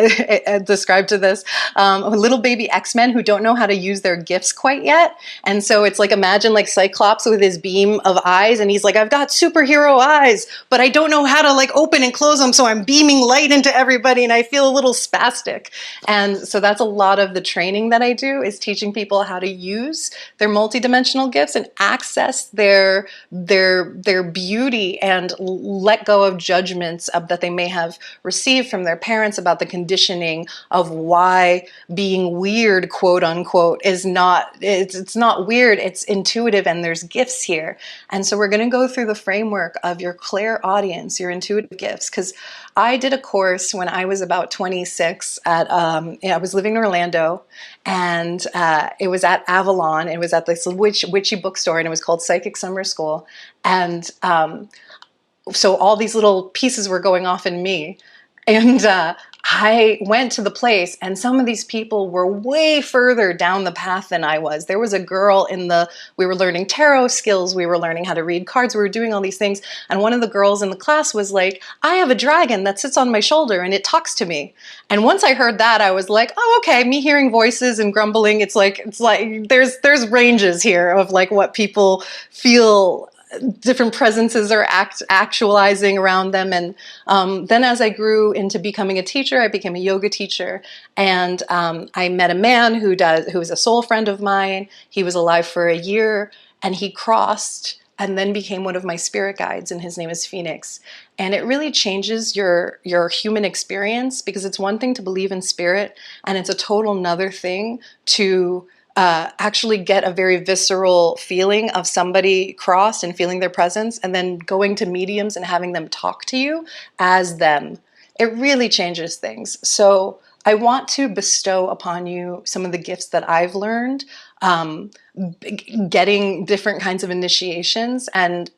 describe to this, little baby X-Men who don't know how to use their gifts quite yet. And so it's like, imagine like Cyclops with his beam of eyes, and he's like, I've got superhero eyes, but I don't know how to like open and close them, so I'm beaming light into everybody and I feel a little spastic. And so that's a lot of the training that I do, is teaching people how to use their multidimensional gifts and access their beauty and let go of judgments that they may have received from their parents about the conditioning of why being weird, quote unquote, is not, it's not weird, it's intuitive, and there's gifts here. And so we're going to go through the framework of your clairaudience, your intuitive gifts, because I did a course when I was about 26 at, I was living in Orlando, and it was at Avalon. It was at this witchy bookstore, and it was called Psychic Summer School. And so all these little pieces were going off in me. And I went to the place, and some of these people were way further down the path than I was. There was a girl we were learning tarot skills, we were learning how to read cards, we were doing all these things. And one of the girls in the class was like, I have a dragon that sits on my shoulder and it talks to me. And once I heard that, I was like, oh, okay, me hearing voices and grumbling, it's like there's ranges here of like what people feel different presences are actualizing around them. And then as I grew into becoming a teacher, I became a yoga teacher. And I met a man who was a soul friend of mine. He was alive for a year, and he crossed and then became one of my spirit guides, and his name is Phoenix. And it really changes your human experience, because it's one thing to believe in spirit, and it's a total nother thing to actually get a very visceral feeling of somebody crossed and feeling their presence, and then going to mediums and having them talk to you as them. It really changes things. So I want to bestow upon you some of the gifts that I've learned, getting different kinds of initiations and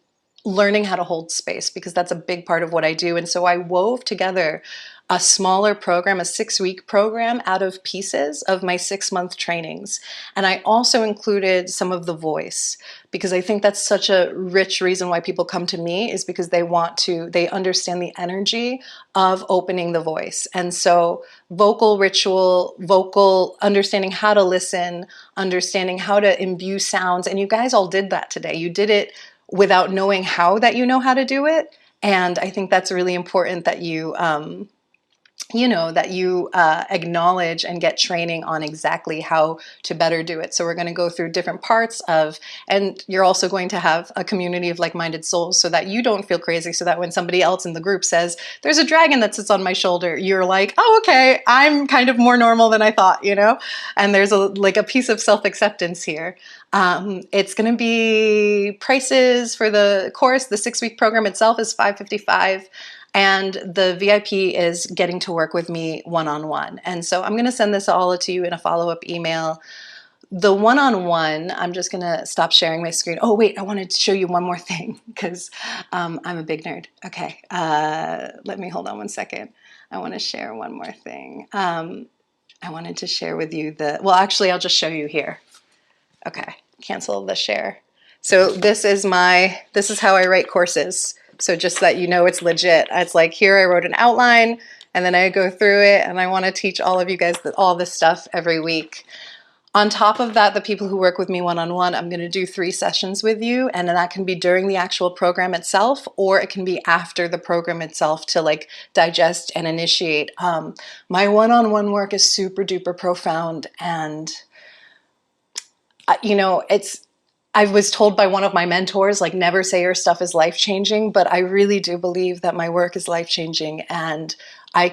learning how to hold space, because that's a big part of what I do. And so I wove together a smaller program, a 6-week program, out of pieces of my 6-month trainings. And I also included some of the voice, because I think that's such a rich reason why people come to me, is because they understand the energy of opening the voice. And so vocal ritual, understanding how to listen, understanding how to imbue sounds. And you guys all did that today. You did it without knowing how to do it. And I think that's really important that you acknowledge and get training on exactly how to better do it. So we're going to go through different parts of, and you're also going to have a community of like-minded souls, so that you don't feel crazy, so that when somebody else in the group says, there's a dragon that sits on my shoulder, you're like, oh, okay, I'm kind of more normal than I thought, and there's a piece of self-acceptance here. It's going to be prices for the course. The 6-week program itself is $555. And the VIP is getting to work with me one-on-one. And so I'm going to send this all to you in a follow-up email. The one-on-one, I'm just going to stop sharing my screen. Oh, wait, I wanted to show you one more thing, because I'm a big nerd. Okay, let me hold on one second. I want to share one more thing. I wanted to share with you actually, I'll just show you here. Okay, cancel the share. So this is how I write courses. So just that you know it's legit. It's like, here I wrote an outline, and then I go through it, and I want to teach all of you guys all this stuff every week. On top of that, the people who work with me one-on-one, I'm going to do 3 sessions with you, and that can be during the actual program itself, or it can be after the program itself to digest and initiate. My one-on-one work is super duper profound, and I was told by one of my mentors, never say your stuff is life-changing, but I really do believe that my work is life-changing, and I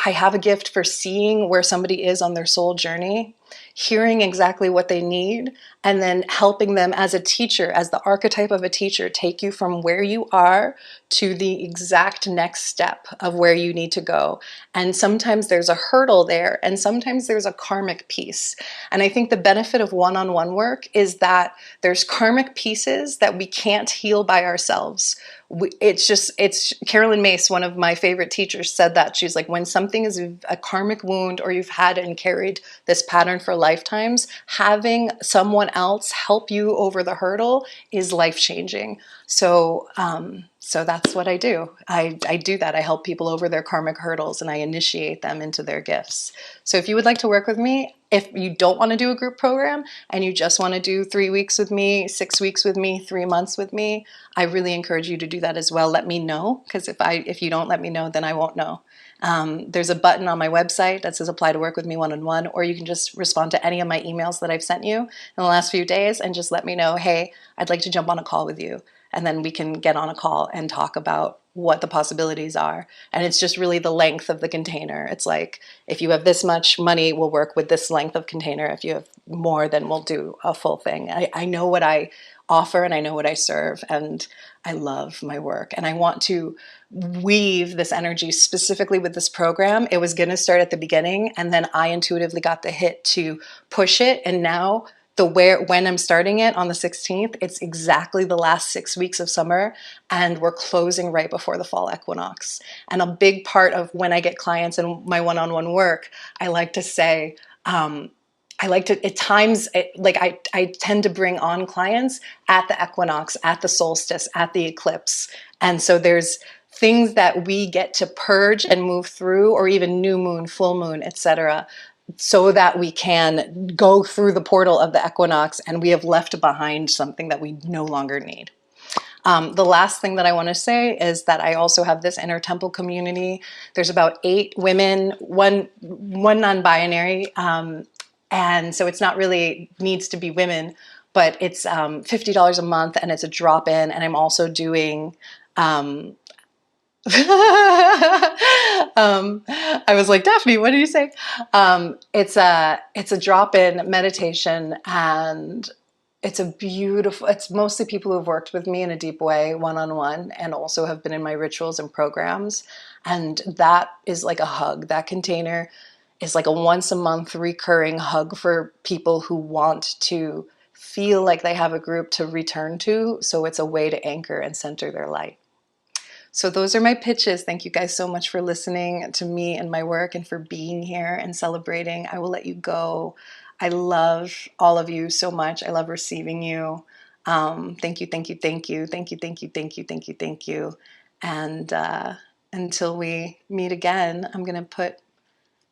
have a gift for seeing where somebody is on their soul journey, hearing exactly what they need, and then helping them as a teacher, as the archetype of a teacher, take you from where you are to the exact next step of where you need to go. And sometimes there's a hurdle there, and sometimes there's a karmic piece. And I think the benefit of one-on-one work is that there's karmic pieces that we can't heal by ourselves. It's Carolyn Mace, one of my favorite teachers, said that. She's like, when something is a karmic wound, or you've had and carried this pattern for lifetimes, having someone else help you over the hurdle is life-changing. So So that's what I do. I do that. I help people over their karmic hurdles and I initiate them into their gifts. So if you would like to work with me, if you don't want to do a group program and you just want to do 3 weeks with me, 6 weeks with me, 3 months with me, I really encourage you to do that as well. Let me know, because if you don't let me know, then I won't know. There's a button on my website that says apply to work with me one-on-one, or you can just respond to any of my emails that I've sent you in the last few days and just let me know, hey, I'd like to jump on a call with you. And then we can get on a call and talk about what the possibilities are. And it's just really the length of the container. It's like, if you have this much money, we'll work with this length of container. If you have more, then we'll do a full thing. I know what I offer and I know what I serve, and I love my work. And I want to weave this energy specifically with this program. It was going to start at the beginning, and then I intuitively got the hit to push it. And now when I'm starting it on the 16th, it's exactly the last 6 weeks of summer, and we're closing right before the fall equinox. And a big part of when I get clients in my one-on-one work, I like to say, at times, I tend to bring on clients at the equinox, at the solstice, at the eclipse. And so there's things that we get to purge and move through, or even new moon, full moon, etc., so that we can go through the portal of the equinox and we have left behind something that we no longer need. The last thing that I want to say is that I also have this inner temple community. There's about 8 women, one non-binary, and so it's not really needs to be women, but it's $50 a month and it's a drop-in. And I'm also doing I was like, Daphne, what did you say? It's a drop-in meditation, and it's mostly people who have worked with me in a deep way, one-on-one, and also have been in my rituals and programs. And that is like a hug. That container is like a once a month recurring hug for people who want to feel like they have a group to return to. So it's a way to anchor and center their light. So those are my pitches. Thank you guys so much for listening to me and my work and for being here and celebrating. I will let you go. I love all of you so much. I love receiving you. Thank you, thank you, thank you, thank you, thank you, thank you, thank you, thank you. And until we meet again, I'm going to put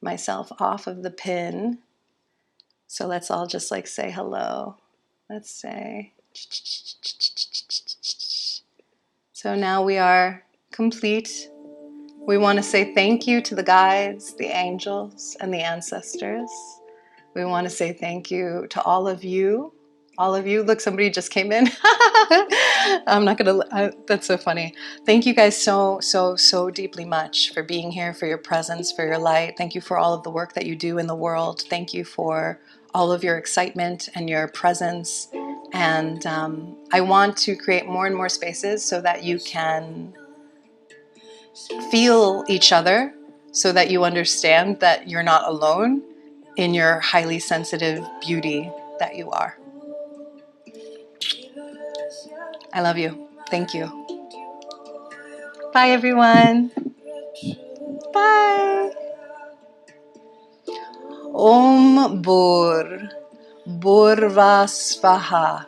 myself off of the pin. So let's all just like say hello. Let's say. So now we are complete. We want to say thank you to the guides, the angels, and the ancestors. We want to say thank you to all of you. All of you. Look, somebody just came in. I'm not going to, that's so funny. Thank you guys so, so, so deeply much for being here, for your presence, for your light. Thank you for all of the work that you do in the world. Thank you for all of your excitement and your presence. And I want to create more and more spaces so that you can feel each other, so that you understand that you're not alone in your highly sensitive beauty that you are. I love you. Thank you. Bye, everyone. Bye. Om Bur Burvasvaha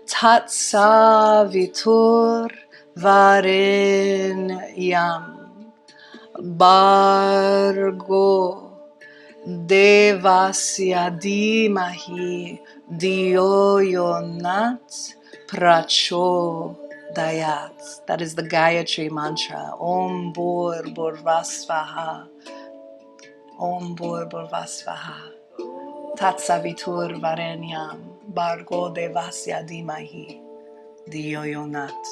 Tatsa Vitur Varenyam Bargo Devasya Dhimahi Dio Yonat Prachodayat. That is the Gayatri mantra. Om Bur Burvasvaha. Om Bur Burvasvaha. Tatsavitur Varenyam Bargo Devasya Dhimahi Dio Yonat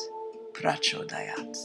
Prachodayat.